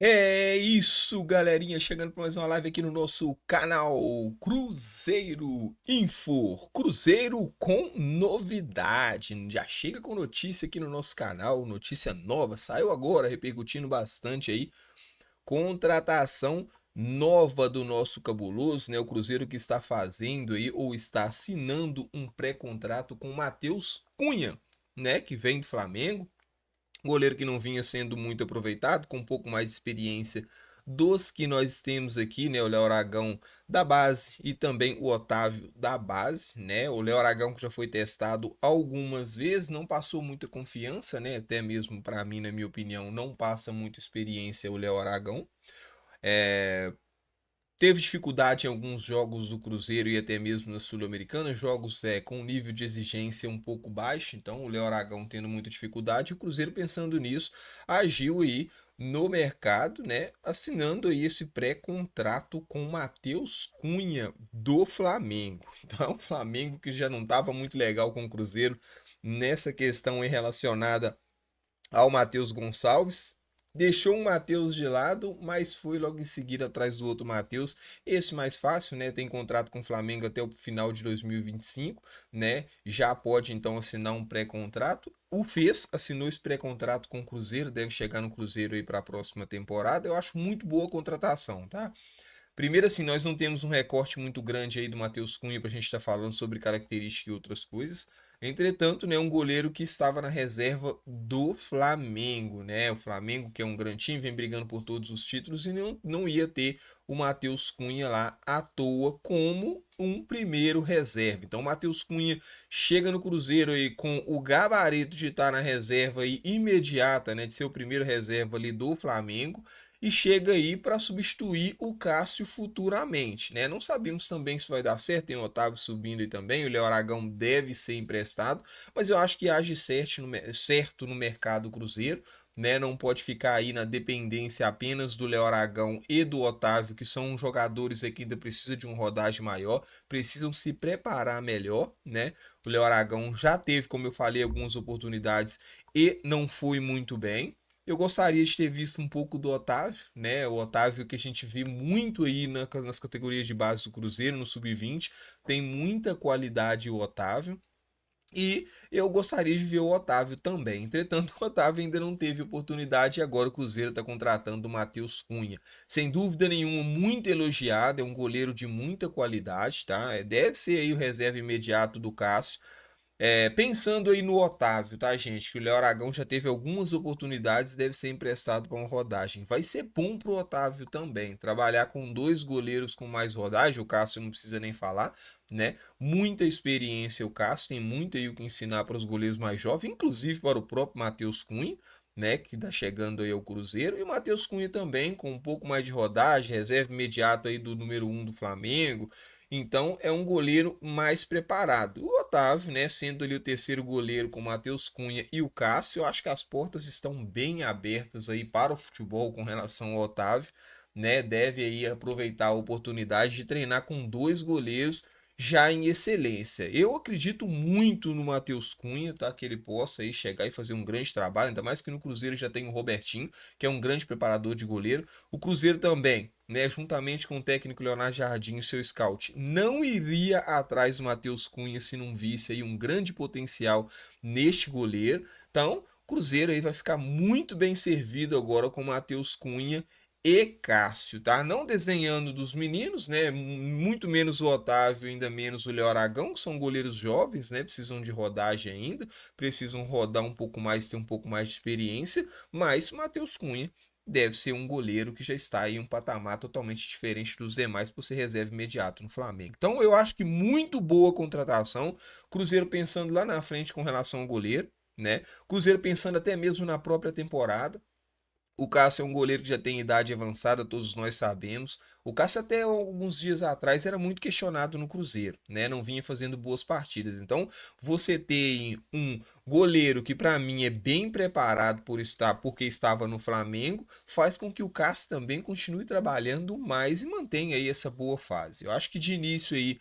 É isso, galerinha, chegando para mais uma live aqui no nosso canal Cruzeiro Info. Cruzeiro com novidade. Já chega com notícia aqui no nosso canal, notícia nova, saiu agora, repercutindo bastante aí. Contratação nova do nosso cabuloso, né? O Cruzeiro que está fazendo aí ou está assinando um pré-contrato com o Matheus Cunha, né? Que vem do Flamengo. Goleiro que não vinha sendo muito aproveitado, com um pouco mais de experiência dos que nós temos aqui, né? O Léo Aragão da base e também o Otávio da base, né? O Léo Aragão que já foi testado algumas vezes, não passou muita confiança, né? Até mesmo para mim, na minha opinião, não passa muita experiência o Léo Aragão. É, Teve dificuldade em alguns jogos do Cruzeiro e até mesmo na Sul-Americana, jogos com um nível de exigência um pouco baixo, então o Léo Aragão tendo muita dificuldade, o Cruzeiro pensando nisso, agiu aí no mercado, né, assinando aí esse pré-contrato com o Matheus Cunha do Flamengo. Então, o Flamengo que já não estava muito legal com o Cruzeiro nessa questão aí relacionada ao Matheus Gonçalves. Deixou um Matheus de lado, mas foi logo em seguida atrás do outro Matheus. Esse mais fácil, né? Tem contrato com o Flamengo até o final de 2025, né? Já pode então assinar um pré-contrato. O fez, assinou esse pré-contrato com o Cruzeiro, deve chegar no Cruzeiro aí para a próxima temporada. Eu acho muito boa a contratação, tá? Primeiro, assim, nós não temos um recorte muito grande aí do Matheus Cunha para a gente estar falando sobre característica e outras coisas. Entretanto, né, um goleiro que estava na reserva do Flamengo, né? O Flamengo, que é um grande time, vem brigando por todos os títulos e não ia ter o Matheus Cunha lá à toa como um primeiro reserva. Então, o Matheus Cunha chega no Cruzeiro aí com o gabarito de estar na reserva aí imediata, né? De ser o primeiro reserva ali do Flamengo e chega aí para substituir o Cássio futuramente, né? Não sabemos também se vai dar certo, tem o Otávio subindo aí também, o Léo Aragão deve ser emprestado, mas eu acho que age certo no mercado Cruzeiro, né? Não pode ficar aí na dependência apenas do Léo Aragão e do Otávio, que são jogadores aqui que ainda precisam de um rodagem maior, precisam se preparar melhor, né? O Léo Aragão já teve, como eu falei, algumas oportunidades e não foi muito bem. Eu gostaria de ter visto um pouco do Otávio, né? O Otávio que a gente vê muito aí nas categorias de base do Cruzeiro, no Sub-20, tem muita qualidade o Otávio. E eu gostaria de ver o Otávio também. Entretanto, o Otávio ainda não teve oportunidade e agora o Cruzeiro está contratando o Matheus Cunha. Sem dúvida nenhuma, muito elogiado, é um goleiro de muita qualidade, tá? Deve ser aí o reserva imediato do Cássio. Pensando aí no Otávio, tá, gente? Que o Léo Aragão já teve algumas oportunidades, deve ser emprestado para uma rodagem. Vai ser bom pro Otávio também. Trabalhar com dois goleiros com mais rodagem, o Cássio não precisa nem falar, né? Muita experiência o Cássio, tem muito aí o que ensinar para os goleiros mais jovens, inclusive para o próprio Matheus Cunha, né? Que tá chegando aí ao Cruzeiro. E o Matheus Cunha também, com um pouco mais de rodagem, reserva imediato aí do número um do Flamengo. Então é um goleiro mais preparado. O Otávio, né, sendo ali o terceiro goleiro com o Matheus Cunha e o Cássio, eu acho que as portas estão bem abertas aí para o futebol com relação ao Otávio, né? Deve aí aproveitar a oportunidade de treinar com dois goleiros já em excelência. Eu acredito muito no Matheus Cunha, tá? Que ele possa aí chegar e fazer um grande trabalho, ainda mais que no Cruzeiro já tem o Robertinho, que é um grande preparador de goleiro. O Cruzeiro também, né, juntamente com o técnico Leonardo Jardim e seu scout, não iria atrás do Matheus Cunha se não visse aí um grande potencial neste goleiro. Então, o Cruzeiro aí vai ficar muito bem servido agora com o Matheus Cunha e Cássio, tá? Não desenhando dos meninos, né? Muito menos o Otávio, ainda menos o Léo Aragão, que são goleiros jovens, né? Precisam de rodagem ainda, precisam rodar um pouco mais, ter um pouco mais de experiência, mas o Matheus Cunha deve ser um goleiro que já está em um patamar totalmente diferente dos demais por ser reserva imediato no Flamengo. Então eu acho que muito boa contratação. Cruzeiro pensando lá na frente com relação ao goleiro, né? Cruzeiro pensando até mesmo na própria temporada. O Cássio é um goleiro que já tem idade avançada, todos nós sabemos. O Cássio até alguns dias atrás era muito questionado no Cruzeiro, né? Não vinha fazendo boas partidas. Então, você tem um goleiro que para mim é bem preparado por estar, porque estava no Flamengo, faz com que o Cássio também continue trabalhando mais e mantenha aí essa boa fase. Eu acho que de início aí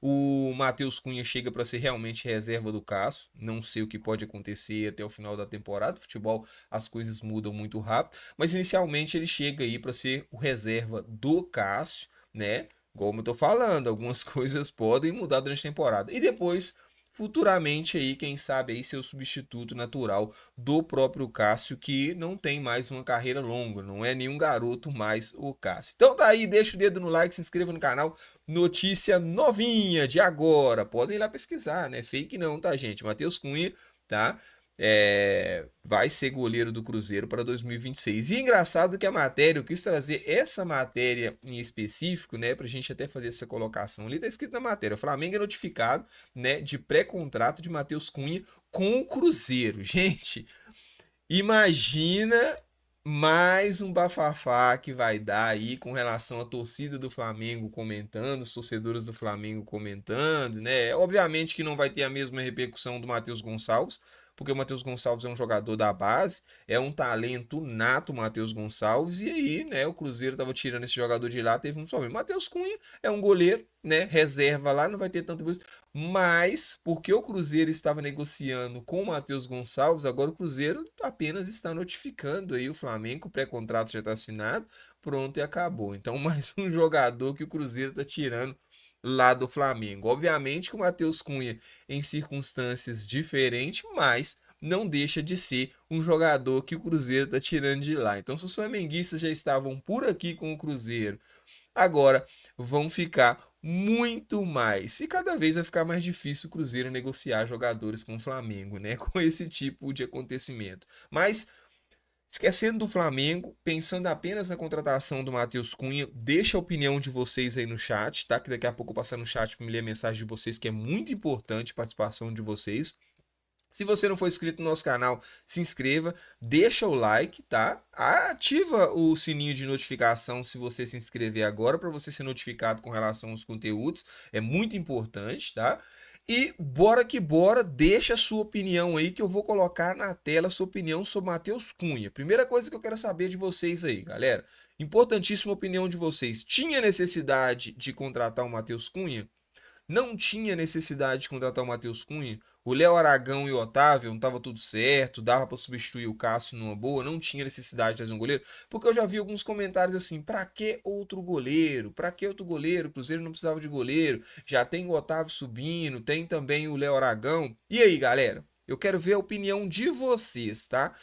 o Matheus Cunha chega para ser realmente reserva do Cássio. Não sei o que pode acontecer até o final da temporada. Futebol, as coisas mudam muito rápido, mas inicialmente ele chega aí para ser o reserva do Cássio, né? Como eu tô falando, algumas coisas podem mudar durante a temporada. E depois, futuramente aí, quem sabe aí ser o substituto natural do próprio Cássio, que não tem mais uma carreira longa, não é nenhum garoto mais o Cássio. Então tá aí, deixa o dedo no like, se inscreva no canal. Notícia novinha de agora. Podem ir lá pesquisar, né? Fake não, tá, gente? Matheus Cunha, tá? Vai ser goleiro do Cruzeiro para 2026. E é engraçado que a matéria, eu quis trazer essa matéria em específico, né, para a gente até fazer essa colocação ali, tá escrito na matéria, o Flamengo é notificado, né, de pré-contrato de Matheus Cunha com o Cruzeiro. Gente, imagina mais um bafafá que vai dar aí com relação à torcida do Flamengo comentando, os torcedores do Flamengo comentando, né? Obviamente que não vai ter a mesma repercussão do Matheus Gonçalves, porque o Matheus Gonçalves é um jogador da base, é um talento nato, o Matheus Gonçalves, e aí, né, o Cruzeiro tava tirando esse jogador de lá, teve um problema. Matheus Cunha é um goleiro, né, reserva lá, não vai ter tanto, mas porque o Cruzeiro estava negociando com o Matheus Gonçalves, agora o Cruzeiro apenas está notificando aí o Flamengo, o pré-contrato já está assinado, pronto e acabou. Então mais um jogador que o Cruzeiro está tirando lá do Flamengo. Obviamente que o Matheus Cunha em circunstâncias diferentes, mas não deixa de ser um jogador que o Cruzeiro está tirando de lá. Então se os flamenguistas já estavam por aqui com o Cruzeiro, agora vão ficar muito mais. E cada vez vai ficar mais difícil o Cruzeiro negociar jogadores com o Flamengo, né? Com esse tipo de acontecimento. Mas, esquecendo do Flamengo, pensando apenas na contratação do Matheus Cunha, deixa a opinião de vocês aí no chat, tá? Que daqui a pouco eu vou passar no chat para me ler a mensagem de vocês, que é muito importante a participação de vocês. Se você não for inscrito no nosso canal, se inscreva, deixa o like, tá? Ativa o sininho de notificação se você se inscrever agora para você ser notificado com relação aos conteúdos, é muito importante, tá? E bora que bora, deixa a sua opinião aí que eu vou colocar na tela a sua opinião sobre Matheus Cunha. Primeira coisa que eu quero saber de vocês aí, galera. Importantíssima opinião de vocês. Tinha necessidade de contratar o Matheus Cunha? Não tinha necessidade de contratar o Matheus Cunha? O Léo Aragão e o Otávio, não estava tudo certo, dava para substituir o Cássio numa boa, não tinha necessidade de trazer um goleiro? Porque eu já vi alguns comentários assim, para que outro goleiro? Para que outro goleiro? O Cruzeiro não precisava de goleiro, já tem o Otávio subindo, tem também o Léo Aragão. E aí, galera? Eu quero ver a opinião de vocês, tá?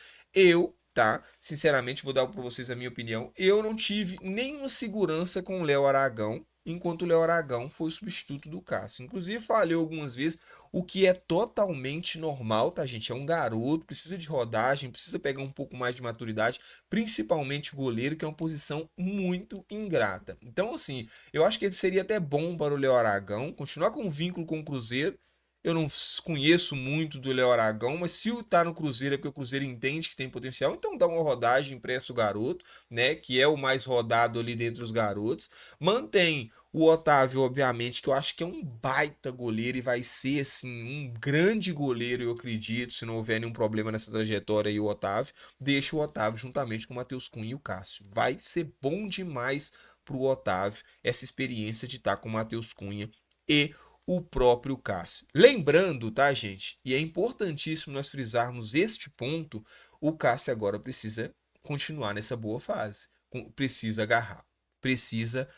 Tá? Sinceramente, vou dar para vocês a minha opinião. Eu não tive nenhuma segurança com o Léo Aragão, enquanto o Léo Aragão foi o substituto do Cássio. Inclusive, falhou algumas vezes, o que é totalmente normal, tá, gente? É um garoto, precisa de rodagem, precisa pegar um pouco mais de maturidade, principalmente goleiro, que é uma posição muito ingrata. Então, assim, eu acho que ele seria até bom para o Léo Aragão continuar com um vínculo com o Cruzeiro. Eu não conheço muito do Léo Aragão, mas se tá no Cruzeiro é porque o Cruzeiro entende que tem potencial, então dá uma rodagem, empresta o garoto, né? Que é o mais rodado ali dentre os garotos. Mantém o Otávio, obviamente, que eu acho que é um baita goleiro e vai ser, assim, um grande goleiro, eu acredito, se não houver nenhum problema nessa trajetória aí, o Otávio. Deixa o Otávio juntamente com o Matheus Cunha e o Cássio. Vai ser bom demais pro Otávio essa experiência de estar com o Matheus Cunha e o próprio Cássio. Lembrando, tá, gente? E é importantíssimo nós frisarmos este ponto, o Cássio agora precisa continuar nessa boa fase. Precisa agarrar, precisa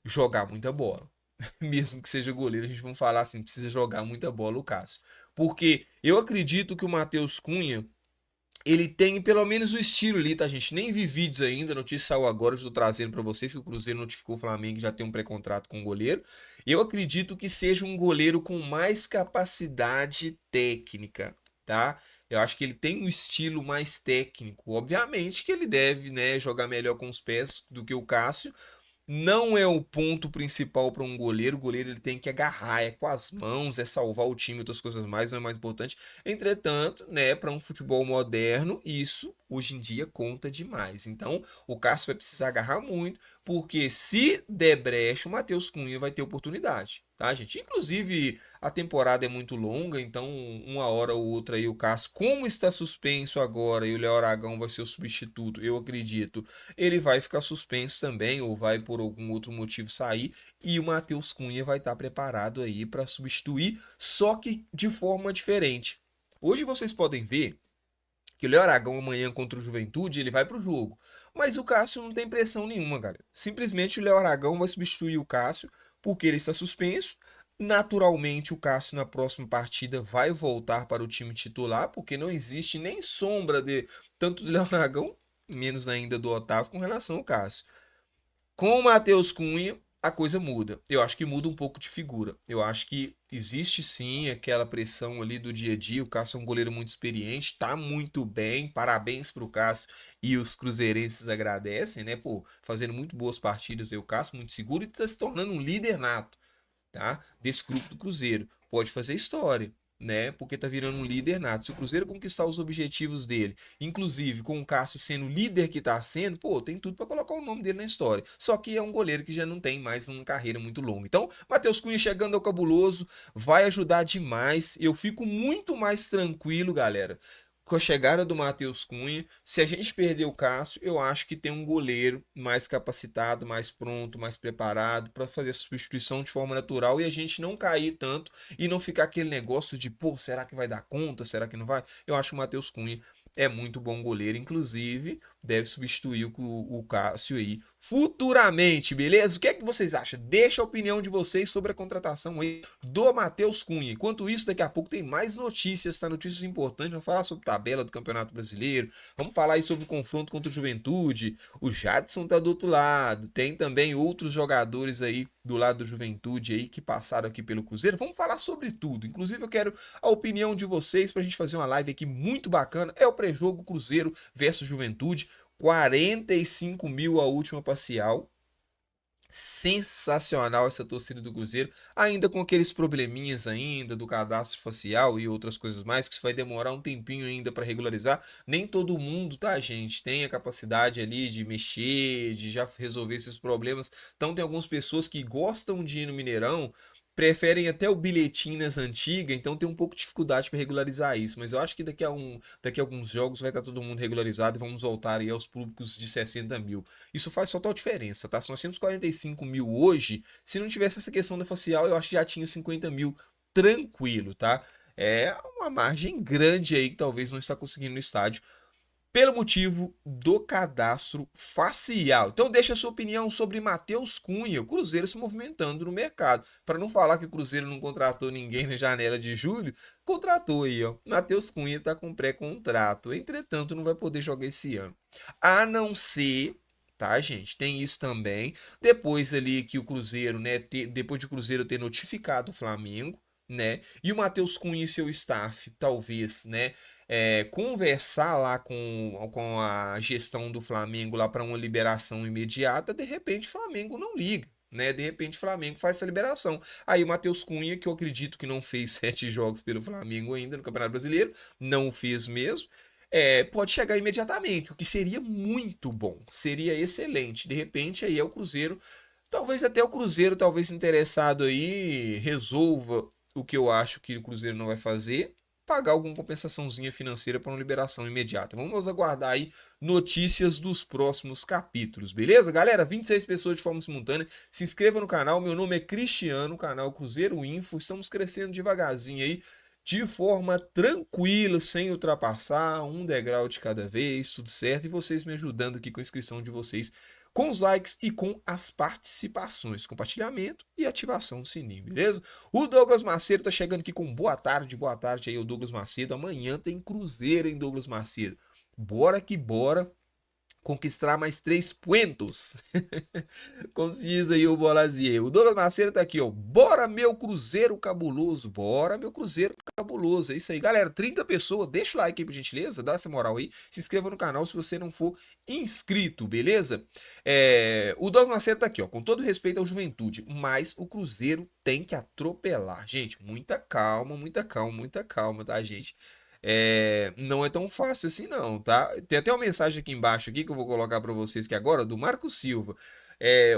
jogar muita bola. Mesmo que seja goleiro, a gente vai falar assim, precisa jogar muita bola o Cássio. Porque eu acredito que o Matheus Cunha, ele tem pelo menos o estilo ali, tá, gente? Nem vi vídeos ainda, a notícia saiu agora, eu estou trazendo para vocês que o Cruzeiro notificou o Flamengo que já tem um pré-contrato com o goleiro. Eu acredito que seja um goleiro com mais capacidade técnica, tá? Eu acho que ele tem um estilo mais técnico. Obviamente que ele deve, né, jogar melhor com os pés do que o Cássio, não é o ponto principal para um goleiro. O goleiro ele tem que agarrar, é com as mãos, é salvar o time, outras coisas mais, não é mais importante. Entretanto, né, para um futebol moderno, isso hoje em dia conta demais. Então, o Cássio vai precisar agarrar muito, porque se der brecha, o Matheus Cunha vai ter oportunidade, tá, gente? Inclusive, a temporada é muito longa, então uma hora ou outra aí o Cássio, como está suspenso agora e o Léo Aragão vai ser o substituto, eu acredito, ele vai ficar suspenso também ou vai por algum outro motivo sair e o Matheus Cunha vai estar preparado aí para substituir, só que de forma diferente. Hoje vocês podem ver que o Léo Aragão amanhã contra o Juventude, ele vai pro jogo. Mas o Cássio não tem pressão nenhuma, galera. Simplesmente o Léo Aragão vai substituir o Cássio porque ele está suspenso. Naturalmente, o Cássio na próxima partida vai voltar para o time titular, porque não existe nem sombra de tanto do Léo Aragão, menos ainda do Otávio, com relação ao Cássio. Com o Matheus Cunha, a coisa muda. Eu acho que muda um pouco de figura. Eu acho que existe sim aquela pressão ali do dia a dia. O Cássio é um goleiro muito experiente, tá muito bem. Parabéns pro Cássio e os cruzeirenses agradecem, né? Pô, fazendo muito boas partidas aí o Cássio, muito seguro e tá se tornando um líder nato, tá? Desse grupo do Cruzeiro. Pode fazer história, né? Porque tá virando um líder nato. Se o Cruzeiro conquistar os objetivos dele, inclusive com o Cássio sendo o líder que tá sendo, pô, tem tudo para colocar o nome dele na história. Só que é um goleiro que já não tem mais uma carreira muito longa. Então, Matheus Cunha chegando ao cabuloso vai ajudar demais. Eu fico muito mais tranquilo, galera, com a chegada do Matheus Cunha. Se a gente perder o Cássio, eu acho que tem um goleiro mais capacitado, mais pronto, mais preparado para fazer a substituição de forma natural e a gente não cair tanto e não ficar aquele negócio de, pô, será que vai dar conta? Será que não vai? Eu acho que o Matheus Cunha é muito bom goleiro, inclusive deve substituir o Cássio aí futuramente, beleza? O que é que vocês acham? Deixa a opinião de vocês sobre a contratação aí do Matheus Cunha. Enquanto isso, daqui a pouco tem mais notícias, tá? Notícias importantes. Vamos falar sobre tabela do Campeonato Brasileiro. Vamos falar aí sobre o confronto contra o Juventude. O Jadson tá do outro lado. Tem também outros jogadores aí do lado do Juventude aí que passaram aqui pelo Cruzeiro. Vamos falar sobre tudo. Inclusive, eu quero a opinião de vocês pra gente fazer uma live aqui muito bacana. É o pré-jogo Cruzeiro versus Juventude. 45 mil a última parcial. Sensacional essa torcida do Cruzeiro, ainda com aqueles probleminhas ainda do cadastro facial e outras coisas mais, que isso vai demorar um tempinho ainda para regularizar. Nem todo mundo, tá, gente, tem a capacidade ali de mexer, de já resolver esses problemas. Então tem algumas pessoas que gostam de ir no Mineirão, preferem até o bilhetinho nas antigas, então tem um pouco de dificuldade para regularizar isso. Mas eu acho que daqui a alguns jogos vai estar todo mundo regularizado e vamos voltar aí aos públicos de 60 mil. Isso faz total diferença, tá? Se nós temos 45 mil hoje, se não tivesse essa questão da facial, eu acho que já tinha 50 mil tranquilo, tá? É uma margem grande aí que talvez não está conseguindo no estádio pelo motivo do cadastro facial. Então deixa a sua opinião sobre Matheus Cunha, o Cruzeiro se movimentando no mercado. Para não falar que o Cruzeiro não contratou ninguém na janela de julho, contratou aí, ó. Matheus Cunha está com pré-contrato. Entretanto, não vai poder jogar esse ano. A não ser, tá, gente? Tem isso também. Depois ali que o Cruzeiro, né, depois de o Cruzeiro ter notificado o Flamengo, né? E o Matheus Cunha e seu staff, talvez, né? Conversar lá com a gestão do Flamengo lá para uma liberação imediata, de repente o Flamengo não liga. Né? De repente o Flamengo faz essa liberação. Aí o Matheus Cunha, que eu acredito que não fez 7 jogos pelo Flamengo ainda no Campeonato Brasileiro, não o fez mesmo, pode chegar imediatamente, o que seria muito bom, seria excelente. De repente aí é o Cruzeiro, talvez até o Cruzeiro, talvez interessado aí, resolva o que eu acho que o Cruzeiro não vai fazer, pagar alguma compensaçãozinha financeira para uma liberação imediata. Vamos aguardar aí notícias dos próximos capítulos, beleza? Galera, 26 pessoas de forma simultânea. Se inscreva no canal, meu nome é Cristiano, canal Cruzeiro Info. Estamos crescendo devagarzinho aí, de forma tranquila, sem ultrapassar, um degrau de cada vez, tudo certo. E vocês me ajudando aqui com a inscrição de vocês, com os likes e com as participações, compartilhamento e ativação do sininho, beleza? O Douglas Macedo tá chegando aqui com boa tarde aí o Douglas Macedo. Amanhã tem Cruzeiro, hein, Douglas Macedo? Bora que bora conquistar mais 3 pontos. Como se diz aí o Bolazier. O Douglas Macedo tá aqui, ó. Bora, meu Cruzeiro cabuloso. Bora, meu Cruzeiro cabuloso. É isso aí, galera. 30 pessoas. Deixa o like aí, por gentileza. Dá essa moral aí. Se inscreva no canal se você não for inscrito, beleza? O Douglas Macedo tá aqui, ó. Com todo respeito ao Juventude. Mas o Cruzeiro tem que atropelar. Gente, muita calma, muita calma, muita calma, tá, gente? não é tão fácil assim não, tá? Tem até uma mensagem aqui embaixo aqui que eu vou colocar para vocês que agora, do Marco Silva.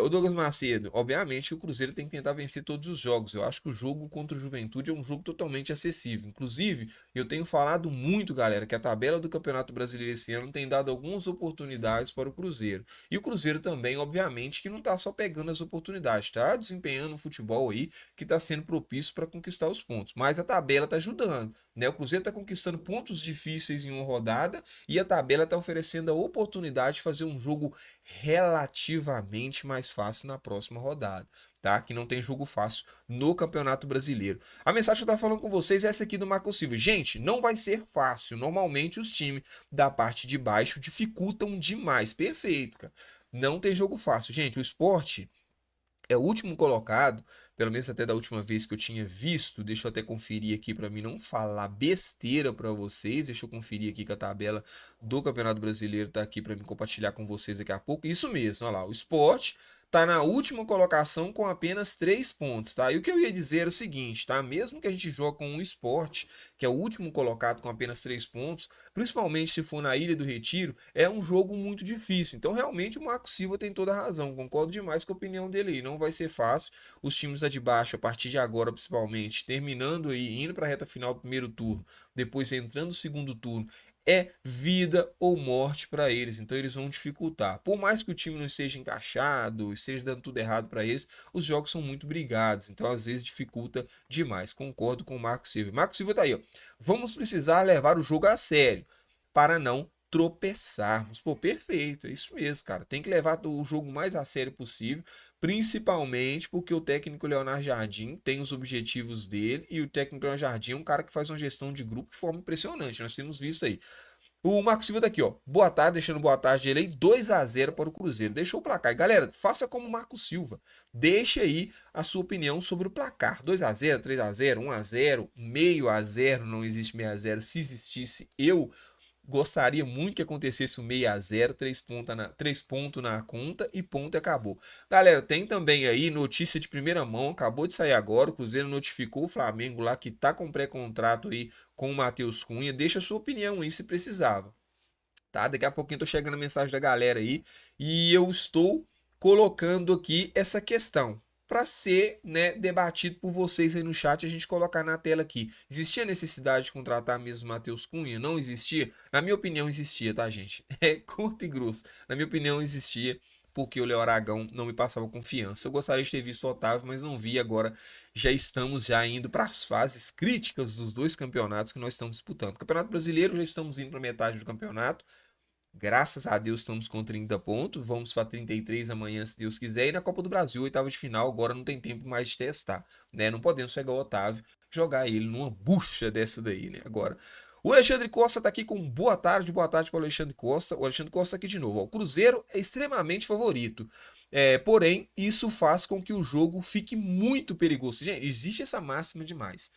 O Douglas Macedo, obviamente que o Cruzeiro tem que tentar vencer todos os jogos. Eu acho que o jogo contra o Juventude é um jogo totalmente acessível. Inclusive, eu tenho falado muito, galera, que a tabela do Campeonato Brasileiro esse ano tem dado algumas oportunidades para o Cruzeiro. E o Cruzeiro também, obviamente, que não está só pegando as oportunidades, tá desempenhando um futebol aí que está sendo propício para conquistar os pontos. Mas a tabela está ajudando, né? O Cruzeiro está conquistando pontos difíceis em uma rodada e a tabela está oferecendo a oportunidade de fazer um jogo relativamente mais fácil na próxima rodada, tá? Que não tem jogo fácil no Campeonato Brasileiro. A mensagem que eu tava falando com vocês é essa aqui do Marco Silva. Gente, não vai ser fácil. Normalmente os times da parte de baixo dificultam demais. Perfeito, cara. Não tem jogo fácil. Gente, o Sport é o último colocado, pelo menos até da última vez que eu tinha visto. Deixa eu até conferir aqui para mim não falar besteira para vocês. Deixa eu conferir aqui que a tabela do Campeonato Brasileiro tá aqui para me compartilhar com vocês daqui a pouco. Isso mesmo, olha lá, o Sport tá na última colocação com apenas 3 pontos, tá? E o que eu ia dizer é o seguinte, tá? Mesmo que a gente jogue com o Sport, que é o último colocado com apenas 3 pontos, principalmente se for na Ilha do Retiro, é um jogo muito difícil. Então, realmente, o Marco Silva tem toda a razão. Concordo demais com a opinião dele aí. Não vai ser fácil. Os times lá de baixo, a partir de agora, principalmente, terminando aí, indo para a reta final do primeiro turno, depois entrando no segundo turno, é vida ou morte para eles, então eles vão dificultar. Por mais que o time não esteja encaixado, esteja dando tudo errado para eles, os jogos são muito brigados, então às vezes dificulta demais. Concordo com o Marco Silva. Marco Silva tá aí, ó. Vamos precisar levar o jogo a sério para não tropeçarmos. Pô, perfeito, é isso mesmo, cara. Tem que levar o jogo mais a sério possível, principalmente porque o técnico Leonardo Jardim tem os objetivos dele e o técnico Leonardo Jardim é um cara que faz uma gestão de grupo de forma impressionante. Nós temos visto aí. O Marcos Silva tá aqui, ó. Boa tarde, deixando boa tarde ele aí. 2-0 para o Cruzeiro. Deixou o placar. E, galera, faça como o Marcos Silva. Deixe aí a sua opinião sobre o placar. 2-0, 3-0, 1-0, meio a zero. Não existe meio a zero. Se existisse, eu gostaria muito que acontecesse um 6-0, 3 pontos na conta e ponto e acabou. Galera, tem também aí notícia de primeira mão, acabou de sair agora, o Cruzeiro notificou o Flamengo lá que tá com pré-contrato aí com o Matheus Cunha. Deixa a sua opinião aí se precisava, tá? Daqui a pouquinho tô chegando a mensagem da galera aí e eu estou colocando aqui essa questão para ser, né, debatido por vocês aí no chat, a gente colocar na tela aqui. Existia necessidade de contratar mesmo o Matheus Cunha? Não existia? Na minha opinião existia, tá, gente? É curto e grosso. Na minha opinião existia, porque o Léo Aragão não me passava confiança. Eu gostaria de ter visto o Otávio, mas não vi. Agora já estamos já indo para as fases críticas dos dois campeonatos que nós estamos disputando. Campeonato Brasileiro, já estamos indo para metade do campeonato. Graças a Deus estamos com 30 pontos. Vamos para 33 amanhã, se Deus quiser. E na Copa do Brasil, oitava de final, agora não tem tempo mais de testar, né? Não podemos pegar o Otávio, jogar ele numa bucha dessa daí, né? Agora, o Alexandre Costa tá aqui com boa tarde para o Alexandre Costa. O Alexandre Costa tá aqui de novo. Ó. O Cruzeiro é extremamente favorito. Porém, isso faz com que o jogo fique muito perigoso. Gente, existe essa máxima demais.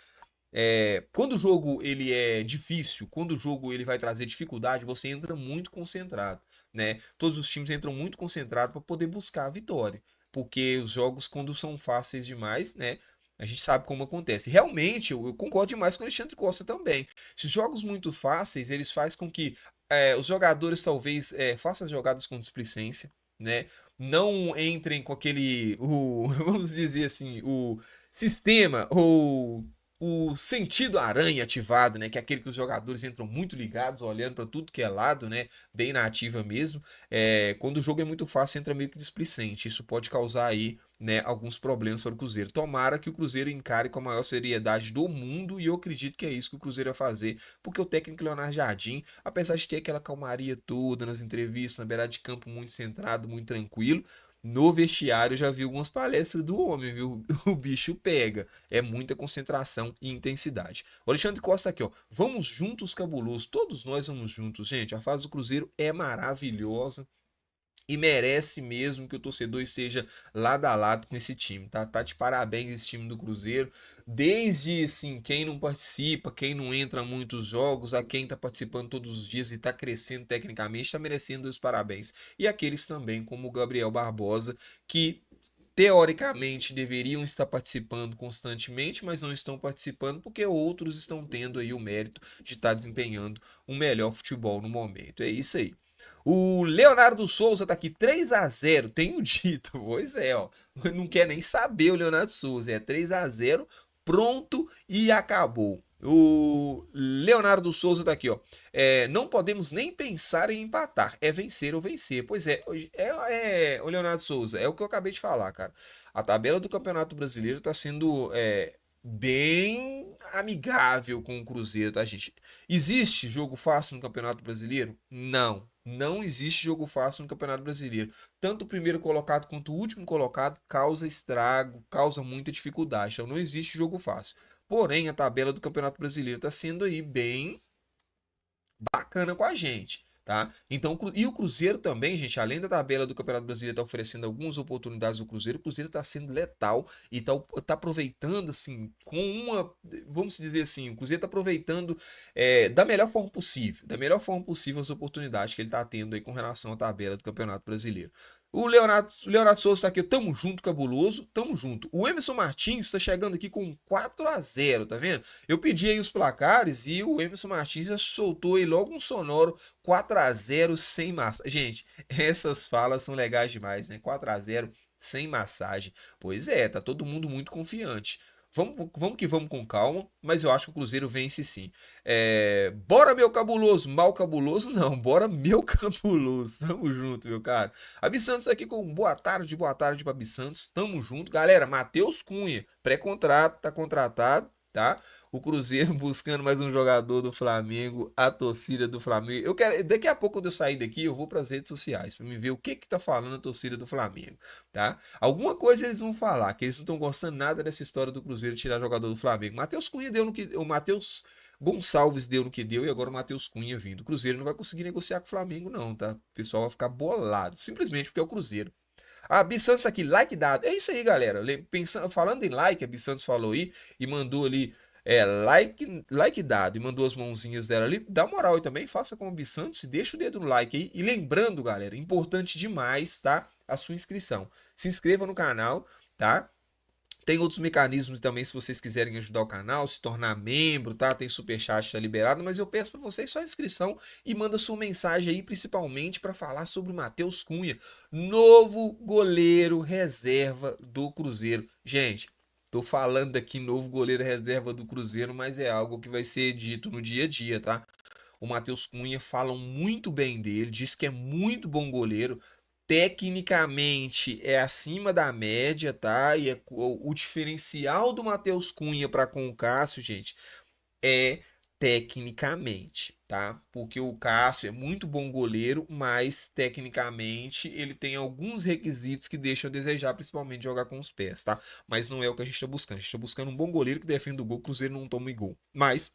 Quando o jogo ele é difícil, quando o jogo ele vai trazer dificuldade, você entra muito concentrado, né? Todos os times entram muito concentrados para poder buscar a vitória, porque os jogos quando são fáceis demais, né? A gente sabe como acontece. Realmente, eu concordo demais com o Alexandre Costa também. Se jogos muito fáceis, eles fazem com que os jogadores talvez façam as jogadas com displicência, né? Não entrem com aquele, vamos dizer assim, o sistema ou o sentido aranha ativado, né? Que é aquele que os jogadores entram muito ligados, olhando para tudo que é lado, né? Bem na ativa mesmo. Quando o jogo é muito fácil, entra meio que displicente. Isso pode causar aí, né, alguns problemas para o Cruzeiro. Tomara que o Cruzeiro encare com a maior seriedade do mundo e eu acredito que é isso que o Cruzeiro vai fazer, porque o técnico Leonardo Jardim, apesar de ter aquela calmaria toda nas entrevistas, na beirada de campo muito centrado, muito tranquilo, no vestiário eu já vi algumas palestras do homem, viu? O bicho pega. É muita concentração e intensidade. O Alexandre Costa aqui, ó. Vamos juntos, cabuloso. Todos nós vamos juntos, gente. A fase do Cruzeiro é maravilhosa e merece mesmo que o torcedor esteja lado a lado com esse time, tá? Tá de parabéns esse time do Cruzeiro. Desde, assim, quem não participa, quem não entra muitos jogos, a quem tá participando todos os dias e tá crescendo tecnicamente, tá merecendo os parabéns. E aqueles também, como o Gabriel Barbosa, que teoricamente deveriam estar participando constantemente, mas não estão participando porque outros estão tendo aí o mérito de estar desempenhando um melhor futebol no momento. É isso aí. O Leonardo Souza tá aqui 3-0, tenho dito. Pois é, ó. Não quer nem saber o Leonardo Souza. É 3-0, pronto e acabou. O Leonardo Souza tá aqui, ó. Não podemos nem pensar em empatar. É vencer ou vencer. Pois é, o Leonardo Souza, é o que eu acabei de falar, cara. A tabela do Campeonato Brasileiro tá sendo bem amigável com o Cruzeiro, tá, gente? Existe jogo fácil no Campeonato Brasileiro? Não. Não existe jogo fácil no Campeonato Brasileiro. Tanto o primeiro colocado quanto o último colocado causa estrago, causa muita dificuldade. Então não existe jogo fácil. Porém, a tabela do Campeonato Brasileiro está sendo aí bem bacana com a gente, tá? Então, e o Cruzeiro também, gente, além da tabela do Campeonato Brasileiro tá oferecendo algumas oportunidades do Cruzeiro, o Cruzeiro tá sendo letal e tá aproveitando, assim, vamos dizer assim, o Cruzeiro tá aproveitando da melhor forma possível as oportunidades que ele tá tendo aí com relação à tabela do Campeonato Brasileiro. O Leonardo Souza está aqui, tamo junto, cabuloso, tamo junto. O Emerson Martins está chegando aqui com 4-0, tá vendo? Eu pedi aí os placares e o Emerson Martins já soltou aí logo um sonoro 4-0 sem massa. Gente, essas falas são legais demais, né? 4-0 sem massagem. Pois é, tá todo mundo muito confiante. Vamos que vamos com calma, mas eu acho que o Cruzeiro vence sim. Bora, meu cabuloso, mal cabuloso não, bora, meu cabuloso, tamo junto, meu cara. Abi Santos aqui com boa tarde para Abi Santos, tamo junto. Galera, Matheus Cunha, pré-contrato, tá contratado, tá? O Cruzeiro buscando mais um jogador do Flamengo, a torcida do Flamengo. Eu quero, daqui a pouco quando eu sair daqui, eu vou para as redes sociais para me ver o que tá falando a torcida do Flamengo, tá? Alguma coisa eles vão falar, que eles não estão gostando nada dessa história do Cruzeiro tirar jogador do Flamengo. Matheus Cunha deu no que, o Matheus Gonçalves deu no que deu e agora o Matheus Cunha vindo. O Cruzeiro não vai conseguir negociar com o Flamengo não, tá? O pessoal vai ficar bolado, simplesmente porque é o Cruzeiro. Ah, Bissantos aqui, like dado. É isso aí, galera. Falando em like, a Bissantos falou aí e mandou ali like dado e mandou as mãozinhas dela ali. Dá moral aí também, faça como a Bissantos e deixa o dedo no like aí. E lembrando, galera, importante demais, tá? A sua inscrição. Se inscreva no canal, tá? Tem outros mecanismos também se vocês quiserem ajudar o canal, se tornar membro, tá? Tem superchat, tá liberado, mas eu peço para vocês só inscrição e manda sua mensagem aí, principalmente para falar sobre o Matheus Cunha, novo goleiro reserva do Cruzeiro. Gente, tô falando aqui novo goleiro reserva do Cruzeiro, mas é algo que vai ser dito no dia a dia, tá? O Matheus Cunha falam muito bem dele, diz que é muito bom goleiro. Tecnicamente é acima da média, tá? E o diferencial do Matheus Cunha para com o Cássio, gente, é tecnicamente, tá? Porque o Cássio é muito bom goleiro, mas tecnicamente ele tem alguns requisitos que deixam a desejar, principalmente jogar com os pés, tá? Mas não é o que a gente está buscando. A gente está buscando um bom goleiro que defenda o gol, o Cruzeiro não toma gol. Mas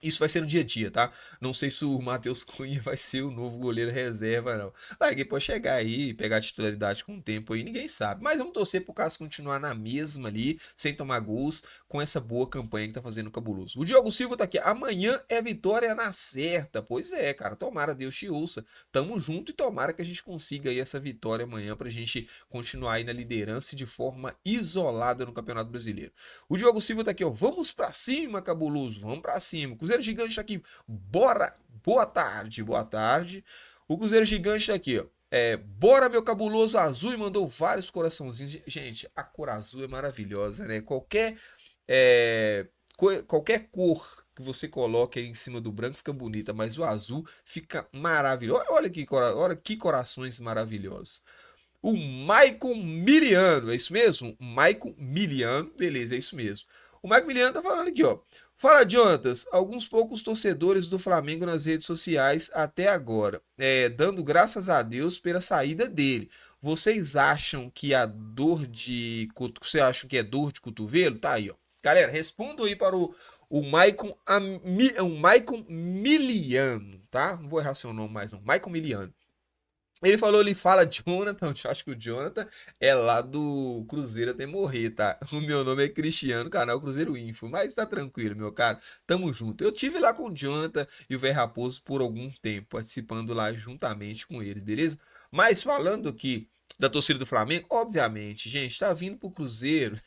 isso vai ser no dia a dia, tá? Não sei se o Matheus Cunha vai ser o novo goleiro reserva, não. Alguém pode chegar aí e pegar a titularidade com o tempo aí, ninguém sabe. Mas vamos torcer pro Cássio continuar na mesma ali, sem tomar gols, com essa boa campanha que tá fazendo o Cabuloso. O Diogo Silva tá aqui. Amanhã é vitória na certa. Pois é, cara. Tomara, Deus te ouça. Tamo junto e tomara que a gente consiga aí essa vitória amanhã pra gente continuar aí na liderança de forma isolada no Campeonato Brasileiro. O Diogo Silva tá aqui, ó. Vamos pra cima, Cabuloso. Vamos pra cima. Cruzeiro Gigante tá aqui. Bora! Boa tarde, boa tarde. O Cruzeiro Gigante tá aqui, ó. Bora, meu cabuloso azul, e mandou vários coraçãozinhos. Gente, a cor azul é maravilhosa, né? É, qualquer cor que você coloque aí em cima do branco fica bonita, mas o azul fica maravilhoso. Olha que corações maravilhosos. O Maicon Miliano, é isso mesmo? Maicon Miliano, beleza, é isso mesmo. O Maicon Miliano tá falando aqui, ó. Fala, Jonatas, alguns poucos torcedores do Flamengo nas redes sociais até agora, dando graças a Deus pela saída dele. Vocês acham que você acha que é dor de cotovelo? Tá aí, ó. Galera, respondo aí para o Maicon Miliano, tá? Não vou errar seu nome mais não. Maicon Miliano. Ele falou, ele fala Jonathan, eu acho que o Jonathan é lá do Cruzeiro até morrer, tá? O meu nome é Cristiano, canal Cruzeiro Info, mas tá tranquilo, meu cara, tamo junto. Eu tive lá com o Jonathan e o Véi Raposo por algum tempo, participando lá juntamente com eles, beleza? Mas falando aqui da torcida do Flamengo? Obviamente, gente, tá vindo pro Cruzeiro,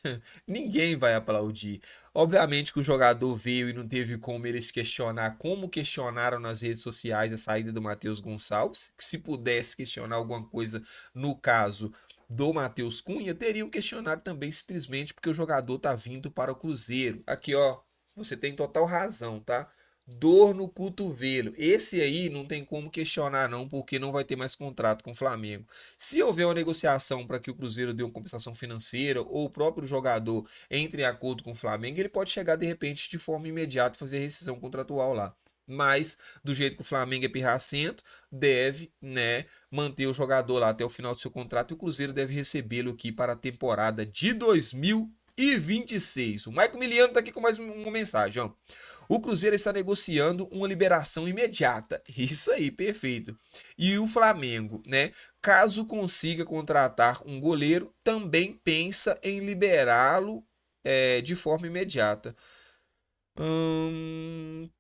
ninguém vai aplaudir. Obviamente que o jogador veio e não teve como eles questionar, como questionaram nas redes sociais a saída do Matheus Gonçalves, que se pudesse questionar alguma coisa no caso do Matheus Cunha, teriam questionado também simplesmente porque o jogador tá vindo para o Cruzeiro. Aqui, ó, você tem total razão, tá? Dor no cotovelo. Esse aí não tem como questionar, não, porque não vai ter mais contrato com o Flamengo. Se houver uma negociação para que o Cruzeiro dê uma compensação financeira ou o próprio jogador entre em acordo com o Flamengo, ele pode chegar de repente de forma imediata e fazer a rescisão contratual lá. Mas, do jeito que o Flamengo é pirracento, deve, né, manter o jogador lá até o final do seu contrato e o Cruzeiro deve recebê-lo aqui para a temporada de 2026. O Michael Miliano tá aqui com mais uma mensagem, ó. O Cruzeiro está negociando uma liberação imediata. Isso aí, perfeito. E o Flamengo, né? Caso consiga contratar um goleiro, também pensa em liberá-lo de forma imediata.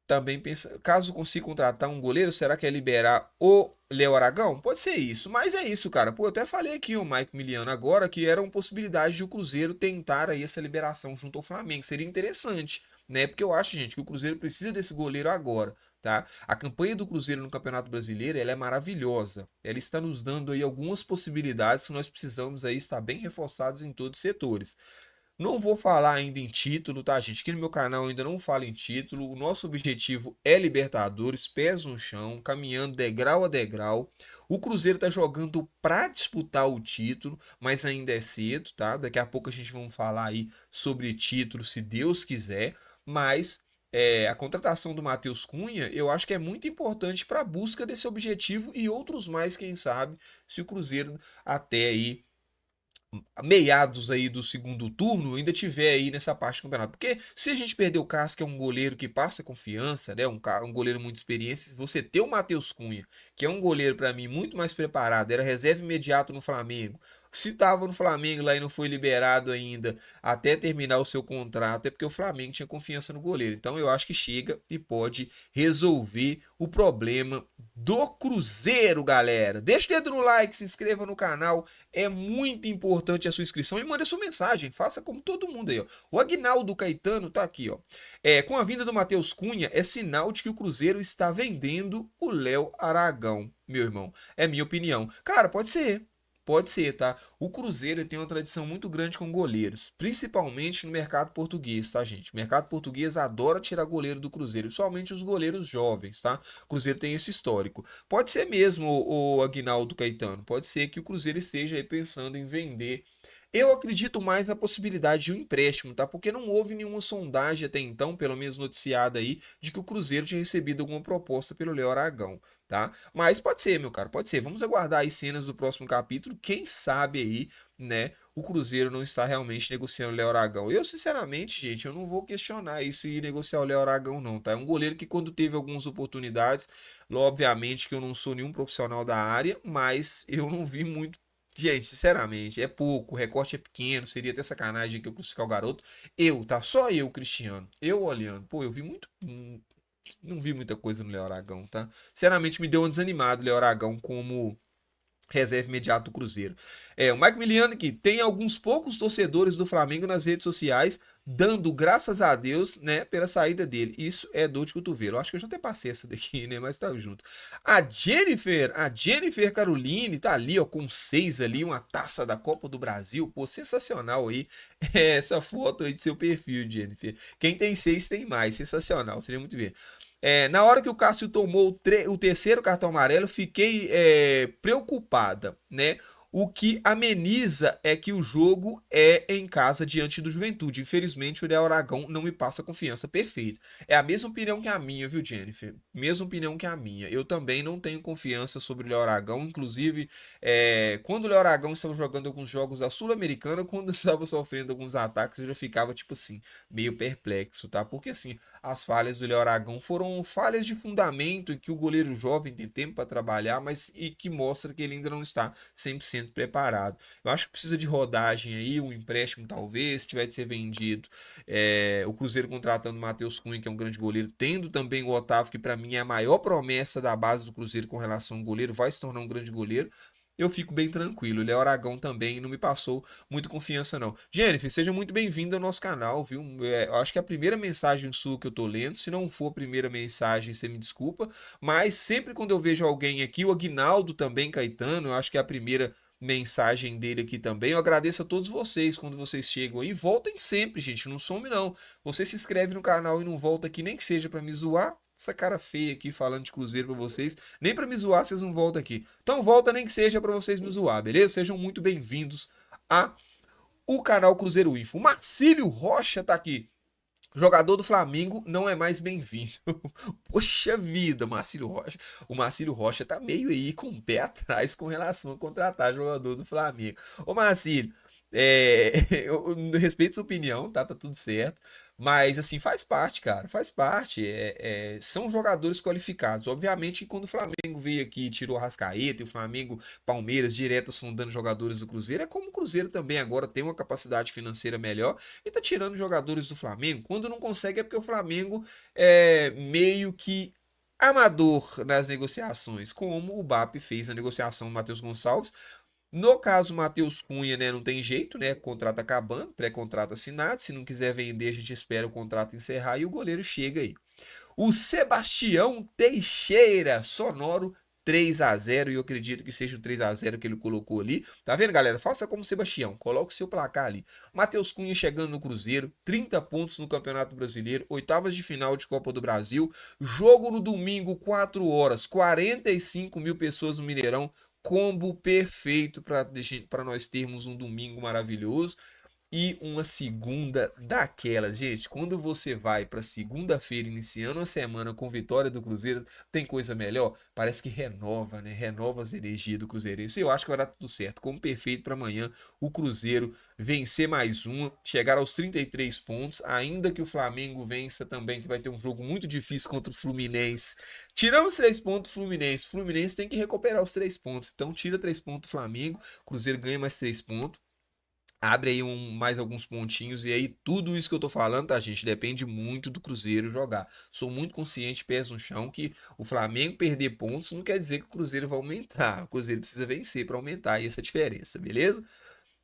Também pensa, caso consiga contratar um goleiro, será que é liberar o Léo Aragão? Pode ser isso, mas é isso, cara. Pô, eu até falei aqui o Mike Miliano agora que era uma possibilidade de o Cruzeiro tentar aí essa liberação junto ao Flamengo. Seria interessante, né? Porque eu acho, gente, que o Cruzeiro precisa desse goleiro agora, tá? A campanha do Cruzeiro no Campeonato Brasileiro, ela é maravilhosa. Ela está nos dando aí algumas possibilidades que nós precisamos aí estar bem reforçados em todos os setores. Não vou falar ainda em título, tá, gente? Aqui no meu canal eu ainda não falo em título. O nosso objetivo é Libertadores, pés no chão, caminhando degrau a degrau. O Cruzeiro tá jogando para disputar o título, mas ainda é cedo, tá? Daqui a pouco a gente vai falar aí sobre título, se Deus quiser. Mas a contratação do Matheus Cunha, eu acho que é muito importante para a busca desse objetivo e outros mais, quem sabe, se o Cruzeiro até aí meados aí do segundo turno ainda tiver aí nessa parte do campeonato. Porque se a gente perder o Cássio, que é um goleiro que passa confiança, né, um goleiro muito experiente, se você ter o Matheus Cunha, que é um goleiro para mim muito mais preparado, era reserva imediato no Flamengo. Se estava no Flamengo lá e não foi liberado ainda até terminar o seu contrato, é porque o Flamengo tinha confiança no goleiro. Então eu acho que chega e pode resolver o problema do Cruzeiro, galera. Deixa o dedo no like, se inscreva no canal. É muito importante a sua inscrição e mande a sua mensagem. Faça como todo mundo aí, ó. O Agnaldo Caetano tá aqui, ó. Com a vinda do Matheus Cunha, é sinal de que o Cruzeiro está vendendo o Léo Aragão, meu irmão. É minha opinião. Cara, pode ser. Pode ser, tá? O Cruzeiro tem uma tradição muito grande com goleiros, principalmente no mercado português, tá, gente? O mercado português adora tirar goleiro do Cruzeiro, principalmente os goleiros jovens, tá? O Cruzeiro tem esse histórico. Pode ser mesmo o Aguinaldo Caetano, pode ser que o Cruzeiro esteja aí pensando em vender. Eu acredito mais na possibilidade de um empréstimo, tá? Porque não houve nenhuma sondagem até então, pelo menos noticiada aí, de que o Cruzeiro tinha recebido alguma proposta pelo Léo Aragão, tá? Mas pode ser, meu cara, pode ser. Vamos aguardar as cenas do próximo capítulo. Quem sabe aí, né, o Cruzeiro não está realmente negociando o Léo Aragão. Eu, sinceramente, gente, eu não vou questionar isso e negociar o Léo Aragão, não, tá? É um goleiro que quando teve algumas oportunidades, obviamente que eu não sou nenhum profissional da área, mas eu não vi muito. Gente, sinceramente, é pouco, o recorte é pequeno, seria até sacanagem que eu crucificar o garoto. Eu, tá? Só eu, Cristiano. Eu olhando. Pô, eu vi muito. Não vi muita coisa no Léo Aragão, tá? Sinceramente, me deu um desanimado o Léo Aragão como reserva imediato do Cruzeiro. O Mike Miliano aqui tem alguns poucos torcedores do Flamengo nas redes sociais dando graças a Deus, né, pela saída dele. Isso é dor de cotovelo. Eu acho que eu já até passei essa daqui, né, mas tá junto. A Jennifer Caroline tá ali, ó, com 6 ali, uma taça da Copa do Brasil. Pô, sensacional aí essa foto aí de seu perfil, Jennifer. Quem tem 6 tem mais. Sensacional, seria muito bem. Na hora que o Cássio tomou o terceiro cartão amarelo, fiquei preocupada, né? O que ameniza é que o jogo é em casa diante do Juventude. Infelizmente, o Léo Aragão não me passa confiança. Perfeito. É a mesma opinião que a minha, viu, Jennifer? Mesma opinião que a minha. Eu também não tenho confiança sobre o Léo Aragão. Inclusive, quando o Léo Aragão estava jogando alguns jogos da Sul-Americana, quando estava sofrendo alguns ataques, eu já ficava, tipo assim, meio perplexo, tá? Porque, assim, as falhas do Léo Aragão foram falhas de fundamento e que o goleiro jovem tem tempo para trabalhar, mas e que mostra que ele ainda não está 100% preparado. Eu acho que precisa de rodagem aí, um empréstimo talvez, se tiver de ser vendido. O Cruzeiro contratando o Matheus Cunha, que é um grande goleiro, tendo também o Otávio, que para mim é a maior promessa da base do Cruzeiro com relação ao goleiro, vai se tornar um grande goleiro. eu fico bem tranquilo. O Léo Aragão também não me passou muito confiança, não. Jennifer, seja muito bem-vindo ao nosso canal, viu? Eu acho que é a primeira mensagem sua que eu tô lendo. Se não for a primeira mensagem, você me desculpa. Mas sempre quando eu vejo alguém aqui, o Aguinaldo também, Caetano, eu acho que é a primeira mensagem dele aqui também. Eu agradeço a todos vocês quando vocês chegam aí. Voltem sempre, gente. Não some, não. Você se inscreve no canal e não volta aqui, nem que seja pra me zoar. Essa cara feia aqui falando de Cruzeiro pra vocês. Nem pra me zoar, vocês não voltam aqui. Então volta nem que seja pra vocês me zoar, beleza? Sejam muito bem-vindos a o canal Cruzeiro Info. O Marcílio Rocha tá aqui. Jogador do Flamengo não é mais bem-vindo. Poxa vida, Marcílio Rocha. O Marcílio Rocha tá meio aí com o pé atrás com relação a contratar jogador do Flamengo. Ô Marcílio, eu respeito sua opinião, tá? Tá tudo certo. Mas, assim, faz parte, cara. Faz parte. São jogadores qualificados. Obviamente que quando o Flamengo veio aqui e tirou o Arrascaeta e o Flamengo, Palmeiras, direto sondando jogadores do Cruzeiro, é como o Cruzeiro também agora tem uma capacidade financeira melhor e tá tirando jogadores do Flamengo. Quando não consegue é porque o Flamengo é meio que amador nas negociações, como o BAP fez na negociação do Matheus Gonçalves. No caso, Matheus Cunha, né, não tem jeito, né? Contrato acabando, pré-contrato assinado. Se não quiser vender, a gente espera o contrato encerrar e o goleiro chega aí. O Sebastião Teixeira, sonoro 3-0 e eu acredito que seja o 3-0 que ele colocou ali. Tá vendo, galera? Faça como o Sebastião, coloque o seu placar ali. Matheus Cunha chegando no Cruzeiro, 30 pontos no Campeonato Brasileiro, oitavas de final de Copa do Brasil, jogo no domingo, 4 horas, 45 mil pessoas no Mineirão, combo perfeito para nós termos um domingo maravilhoso e uma segunda daquela. Gente, quando você vai para segunda-feira iniciando a semana com vitória do Cruzeiro, tem coisa melhor? Parece que renova, né? Renova as energias do Cruzeirense. Eu acho que vai dar tudo certo. Como perfeito para amanhã o Cruzeiro vencer mais uma, chegar aos 33 pontos, ainda que o Flamengo vença também, que vai ter um jogo muito difícil contra o Fluminense. Tiramos 3 pontos do Fluminense. O Fluminense tem que recuperar os 3 pontos. Então tira 3 pontos do Flamengo, o Cruzeiro ganha mais 3 pontos. Abre aí mais alguns pontinhos e aí tudo isso que eu tô falando, tá, gente? Depende muito do Cruzeiro jogar. Sou muito consciente, pés no chão, que o Flamengo perder pontos não quer dizer que o Cruzeiro vai aumentar. O Cruzeiro precisa vencer para aumentar aí essa diferença, beleza?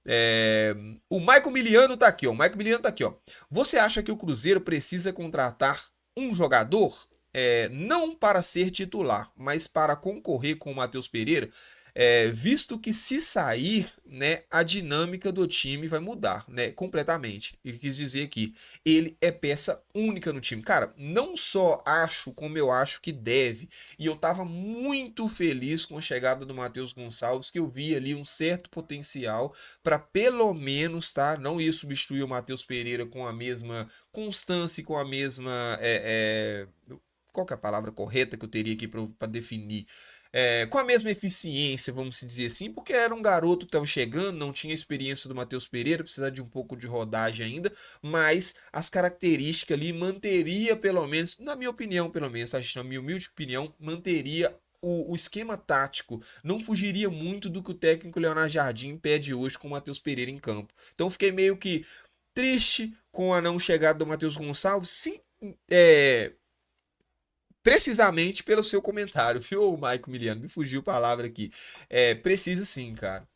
É... O Michael Miliano tá aqui, ó. O Michael Miliano tá aqui, ó. Você acha que o Cruzeiro precisa contratar um jogador? Não para ser titular, mas para concorrer com o Matheus Pereira? Visto que se sair, né, a dinâmica do time vai mudar, né, completamente. Ele quis dizer que ele é peça única no time. Cara, não só acho como eu acho que deve, e eu tava muito feliz com a chegada do Matheus Gonçalves, que eu vi ali um certo potencial para pelo menos, tá, não ir substituir o Matheus Pereira com a mesma constância, com a mesma qual que é a palavra correta que eu teria aqui para definir? Com a mesma eficiência, vamos dizer assim, porque era um garoto que estava chegando, não tinha experiência do Matheus Pereira, precisa de um pouco de rodagem ainda, mas as características ali manteria, pelo menos, na minha opinião, pelo menos, tá, gente? Na minha humilde opinião, manteria o esquema tático, não fugiria muito do que o técnico Leonardo Jardim pede hoje com o Matheus Pereira em campo. Então fiquei meio que triste com a não chegada do Matheus Gonçalves, sim, precisamente pelo seu comentário, viu, Maico Miliano? Me fugiu a palavra aqui. Precisa sim, cara.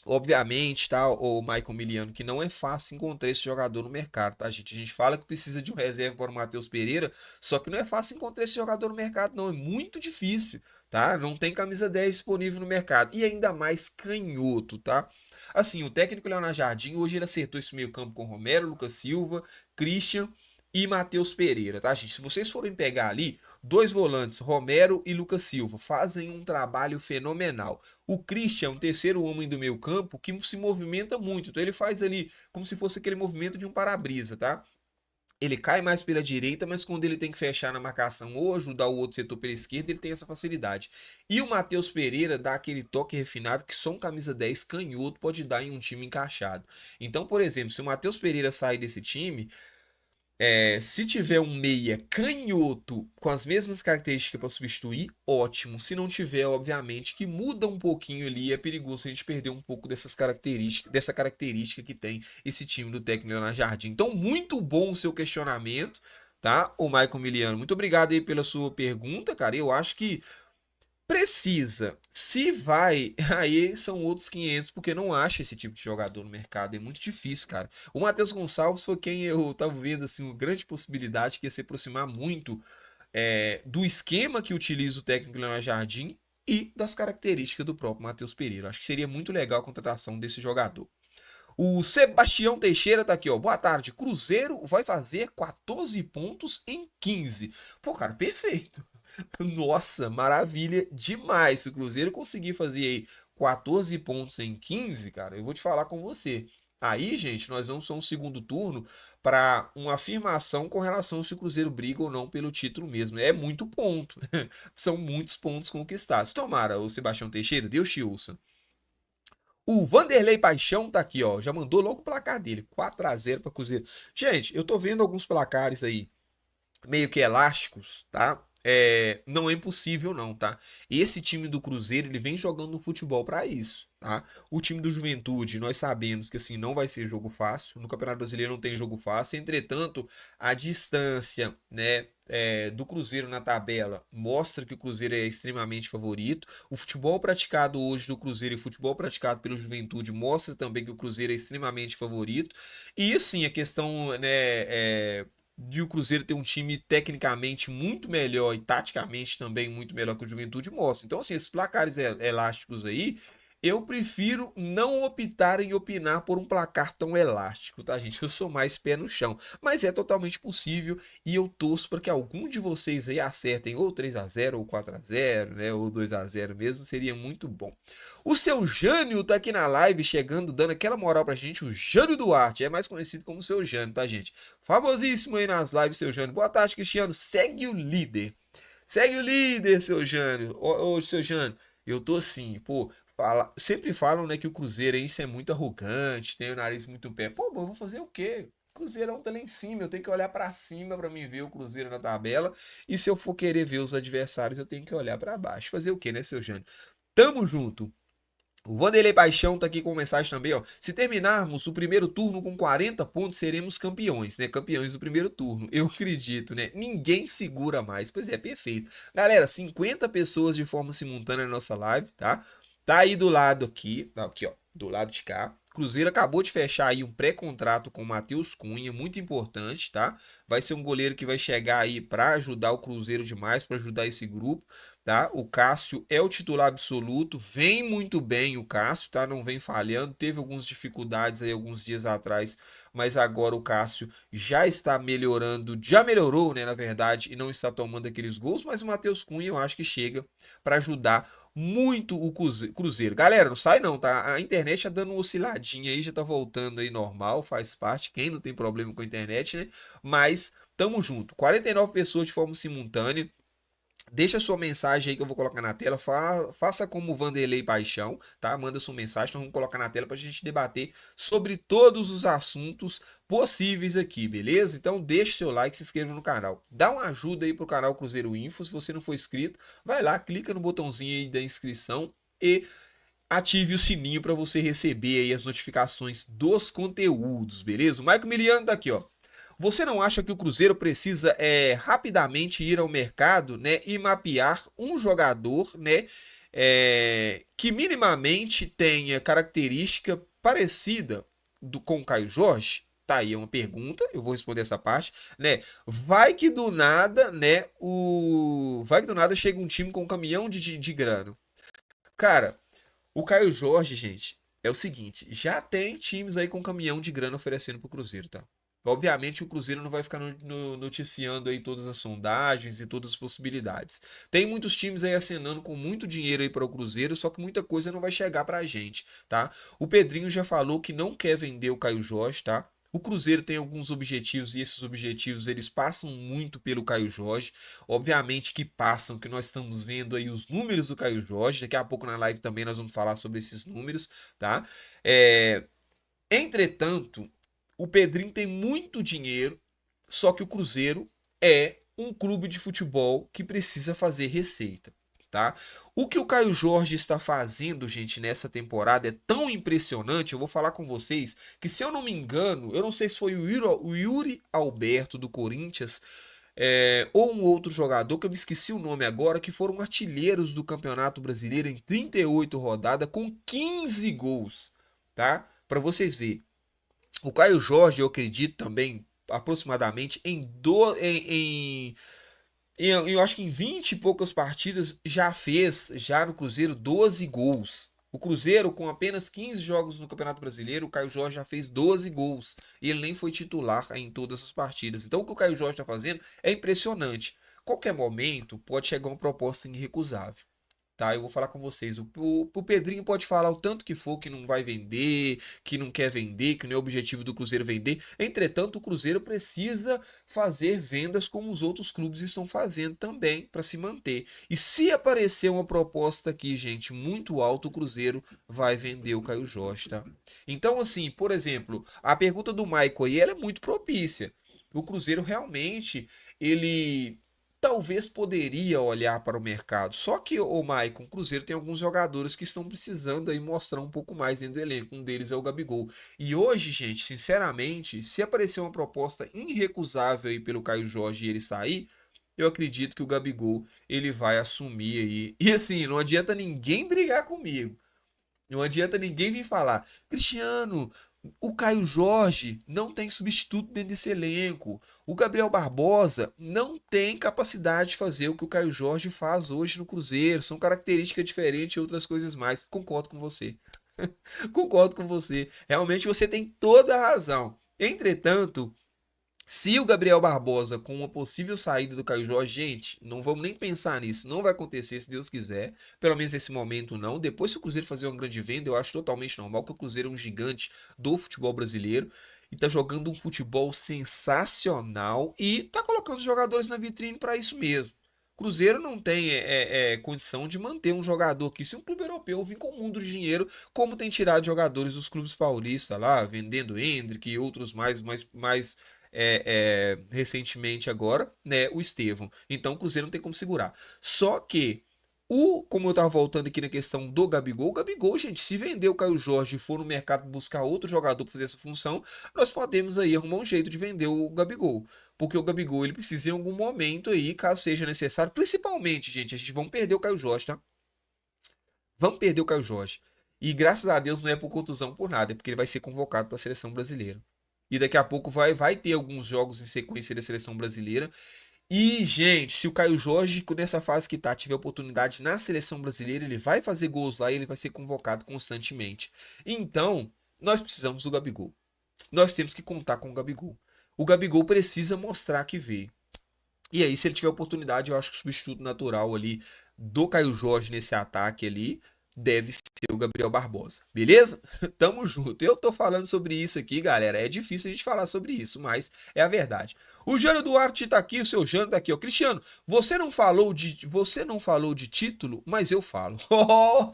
Obviamente, tá, o Michael Miliano, que não é fácil encontrar esse jogador no mercado, tá, gente? A gente fala que precisa de um reserva para o Matheus Pereira, só que não é fácil encontrar esse jogador no mercado, não. É muito difícil, tá? Não tem camisa 10 disponível no mercado. E ainda mais canhoto, tá? Assim, o técnico Leonardo Jardim, hoje ele acertou esse meio campo com Romero, Lucas Silva, Christian e Matheus Pereira, tá, gente? Se vocês forem pegar ali, dois volantes, Romero e Lucas Silva, fazem um trabalho fenomenal. O Christian é um terceiro homem do meio campo que se movimenta muito. Então ele faz ali como se fosse aquele movimento de um para-brisa, tá? Ele cai mais pela direita, mas quando ele tem que fechar na marcação ou ajudar o outro setor pela esquerda, ele tem essa facilidade. E o Matheus Pereira dá aquele toque refinado que só um camisa 10 canhoto pode dar em um time encaixado. Então, por exemplo, se o Matheus Pereira sair desse time, se tiver um meia canhoto com as mesmas características para substituir, ótimo. Se não tiver, obviamente, que muda um pouquinho ali, é perigoso a gente perder um pouco dessa característica que tem esse time do técnico Leonardo Jardim. Então, muito bom o seu questionamento, tá? O Michael Miliano, muito obrigado aí pela sua pergunta, cara. Eu acho que Precisa. Se vai, aí são outros 500, porque não acha esse tipo de jogador no mercado. É muito difícil, cara. O Matheus Gonçalves foi quem eu tava vendo, assim, uma grande possibilidade que ia se aproximar muito do esquema que utiliza o técnico Leonardo Jardim e das características do próprio Matheus Pereira. Acho que seria muito legal a contratação desse jogador. O Sebastião Teixeira tá aqui, ó. Boa tarde. Cruzeiro vai fazer 14 pontos em 15. Pô, cara, perfeito. Nossa, maravilha demais. Se o Cruzeiro conseguir fazer aí 14 pontos em 15, cara, eu vou te falar com você. Aí, gente, nós vamos para um segundo turno para uma afirmação com relação se o Cruzeiro briga ou não pelo título mesmo. É muito ponto. São muitos pontos conquistados. Tomara, o Sebastião Teixeira, Deus te ouça. O Vanderlei Paixão tá aqui, ó. Já mandou logo o placar dele. 4-0 para Cruzeiro. Gente, eu tô vendo alguns placares aí meio que elásticos, tá? Não é impossível não, tá? Esse time do Cruzeiro, ele vem jogando futebol para isso, tá? O time do Juventude, nós sabemos que assim não vai ser jogo fácil. No Campeonato Brasileiro não tem jogo fácil. Entretanto, a distância, né, do Cruzeiro na tabela mostra que o Cruzeiro é extremamente favorito. O futebol praticado hoje do Cruzeiro e o futebol praticado pelo Juventude mostra também que o Cruzeiro é extremamente favorito. E assim, a questão, né, de o Cruzeiro ter um time tecnicamente muito melhor e taticamente também muito melhor que o Juventude mostra. Então, assim, esses placares elásticos aí, eu prefiro não optar em opinar por um placar tão elástico, tá, gente? Eu sou mais pé no chão, mas é totalmente possível e eu torço para que algum de vocês aí acertem ou 3-0 ou 4-0, né, ou 2-0 mesmo, seria muito bom. O seu Jânio tá aqui na live chegando, dando aquela moral pra gente, o Jânio Duarte, é mais conhecido como seu Jânio, tá, gente? Famosíssimo aí nas lives, seu Jânio. Boa tarde, Cristiano. Segue o líder. Segue o líder, seu Jânio. Ô, seu Jânio, eu tô assim, pô, sempre falam, né, que o Cruzeiro aí isso é muito arrogante, tem o nariz muito pé. Pô, mas eu vou fazer o quê? O Cruzeirão tá lá em cima, eu tenho que olhar pra cima pra mim ver o Cruzeiro na tabela. E se eu for querer ver os adversários, eu tenho que olhar pra baixo. Fazer o quê, né, seu Jânio? Tamo junto. O Vanderlei Paixão tá aqui com mensagem também, ó. Se terminarmos o primeiro turno com 40 pontos, seremos campeões, né? Campeões do primeiro turno. Eu acredito, né? Ninguém segura mais. Pois é, perfeito. Galera, 50 pessoas de forma simultânea na nossa live, tá? Tá aí do lado aqui, aqui, ó, do lado de cá. Cruzeiro acabou de fechar aí um pré-contrato com o Matheus Cunha, muito importante, tá? Vai ser um goleiro que vai chegar aí para ajudar o Cruzeiro demais, para ajudar esse grupo, tá? O Cássio é o titular absoluto, vem muito bem o Cássio, tá? Não vem falhando, teve algumas dificuldades aí alguns dias atrás, mas agora o Cássio já está melhorando, já melhorou, né, na verdade, e não está tomando aqueles gols, mas o Matheus Cunha eu acho que chega para ajudar muito o Cruzeiro. Galera, não sai não, tá? A internet tá dando uma osciladinha aí, já tá voltando aí normal, faz parte, quem não tem problema com a internet, né? Mas tamo junto. 49 pessoas de forma simultânea. Deixa sua mensagem aí que eu vou colocar na tela. Faça como o Vanderlei Paixão, tá? Manda sua mensagem, então vamos colocar na tela para a gente debater sobre todos os assuntos possíveis aqui, beleza? Então deixe seu like, se inscreva no canal. Dá uma ajuda aí pro canal Cruzeiro Info. Se você não for inscrito, vai lá, clica no botãozinho aí da inscrição e ative o sininho para você receber aí as notificações dos conteúdos, beleza? O Michael Miliano tá aqui, ó. Você não acha que o Cruzeiro precisa rapidamente ir ao mercado, né, e mapear um jogador, né, que minimamente tenha característica parecida com o Caio Jorge? Tá aí uma pergunta, eu vou responder essa parte, né? Vai que do nada, né, vai que do nada chega um time com um caminhão de grana. Cara, o Caio Jorge, gente, é o seguinte, já tem times aí com caminhão de grana oferecendo pro Cruzeiro, tá? Obviamente o Cruzeiro não vai ficar noticiando aí todas as sondagens e todas as possibilidades. Tem muitos times aí acenando com muito dinheiro aí para o Cruzeiro, só que muita coisa não vai chegar pra gente, tá? O Pedrinho já falou que não quer vender o Caio Jorge, tá? O Cruzeiro tem alguns objetivos e esses objetivos eles passam muito pelo Caio Jorge. Obviamente que passam, que nós estamos vendo aí os números do Caio Jorge. Daqui a pouco na live também nós vamos falar sobre esses números, tá? Entretanto, o Pedrinho tem muito dinheiro, só que o Cruzeiro é um clube de futebol que precisa fazer receita, tá? O que o Caio Jorge está fazendo, gente, nessa temporada é tão impressionante. Eu vou falar com vocês que, se eu não me engano, eu não sei se foi o Yuri Alberto do Corinthians, ou um outro jogador, que eu me esqueci o nome agora, que foram artilheiros do Campeonato Brasileiro em 38 rodadas com 15 gols, tá? Para vocês verem. O Caio Jorge, eu acredito também, aproximadamente eu acho que em 20 e poucas partidas já fez, já no Cruzeiro, 12 gols. O Cruzeiro, com apenas 15 jogos no Campeonato Brasileiro, o Caio Jorge já fez 12 gols. E ele nem foi titular em todas as partidas. Então o que o Caio Jorge está fazendo é impressionante. Qualquer momento pode chegar uma proposta irrecusável. Tá, eu vou falar com vocês. O Pedrinho pode falar o tanto que for que não vai vender, que não quer vender, que não é objetivo do Cruzeiro vender. Entretanto, o Cruzeiro precisa fazer vendas como os outros clubes estão fazendo também para se manter. E se aparecer uma proposta aqui, gente, muito alta, o Cruzeiro vai vender o Caio Jorge, tá? Então, assim, por exemplo, a pergunta do Michael aí, ela é muito propícia. O Cruzeiro realmente, ele talvez poderia olhar para o mercado. Só que o Maicon, o Cruzeiro tem alguns jogadores que estão precisando aí mostrar um pouco mais dentro do elenco. Um deles é o Gabigol. E hoje, gente, sinceramente, se aparecer uma proposta irrecusável aí pelo Caio Jorge e ele sair, eu acredito que o Gabigol ele vai assumir aí. E assim, não adianta ninguém brigar comigo. Não adianta ninguém vir falar, Cristiano, o Caio Jorge não tem substituto dentro desse elenco. O Gabriel Barbosa não tem capacidade de fazer o que o Caio Jorge faz hoje no Cruzeiro. São características diferentes e outras coisas mais. Concordo com você. Concordo com você. Realmente você tem toda a razão. Entretanto, se o Gabriel Barbosa, com uma possível saída do Caio Jorge, gente, não vamos nem pensar nisso, não vai acontecer se Deus quiser, pelo menos nesse momento não. Depois, se o Cruzeiro fazer uma grande venda, eu acho totalmente normal, que o Cruzeiro é um gigante do futebol brasileiro e tá jogando um futebol sensacional e tá colocando os jogadores na vitrine para isso mesmo. Cruzeiro não tem condição de manter um jogador aqui. Se um clube europeu vir com um mundo de dinheiro, como tem tirado jogadores dos clubes paulistas lá, vendendo Endrick e outros mais recentemente agora, né, o Estevão. Então o Cruzeiro não tem como segurar. Só que como eu tava voltando aqui na questão do Gabigol, o Gabigol, gente, se vender o Caio Jorge e for no mercado buscar outro jogador para fazer essa função, nós podemos aí arrumar um jeito de vender o Gabigol. Porque o Gabigol, ele precisa em algum momento aí, caso seja necessário, principalmente, gente, a gente vamos perder o Caio Jorge, tá? Vamos perder o Caio Jorge. E graças a Deus não é por contusão por nada, é porque ele vai ser convocado para a seleção brasileira. E daqui a pouco vai ter alguns jogos em sequência da seleção brasileira. E, gente, se o Caio Jorge, nessa fase que tá, tiver oportunidade na seleção brasileira, ele vai fazer gols lá e ele vai ser convocado constantemente. Então, nós precisamos do Gabigol. Nós temos que contar com o Gabigol. O Gabigol precisa mostrar que veio. E aí, se ele tiver oportunidade, eu acho que o substituto natural ali do Caio Jorge nesse ataque ali deve ser o Gabriel Barbosa. Beleza? Tamo junto. Eu tô falando sobre isso aqui, galera. É difícil a gente falar sobre isso, mas é a verdade. O Jânio Duarte tá aqui, o seu Jânio tá aqui, ó. Cristiano, você não falou de título, mas eu falo. Oh,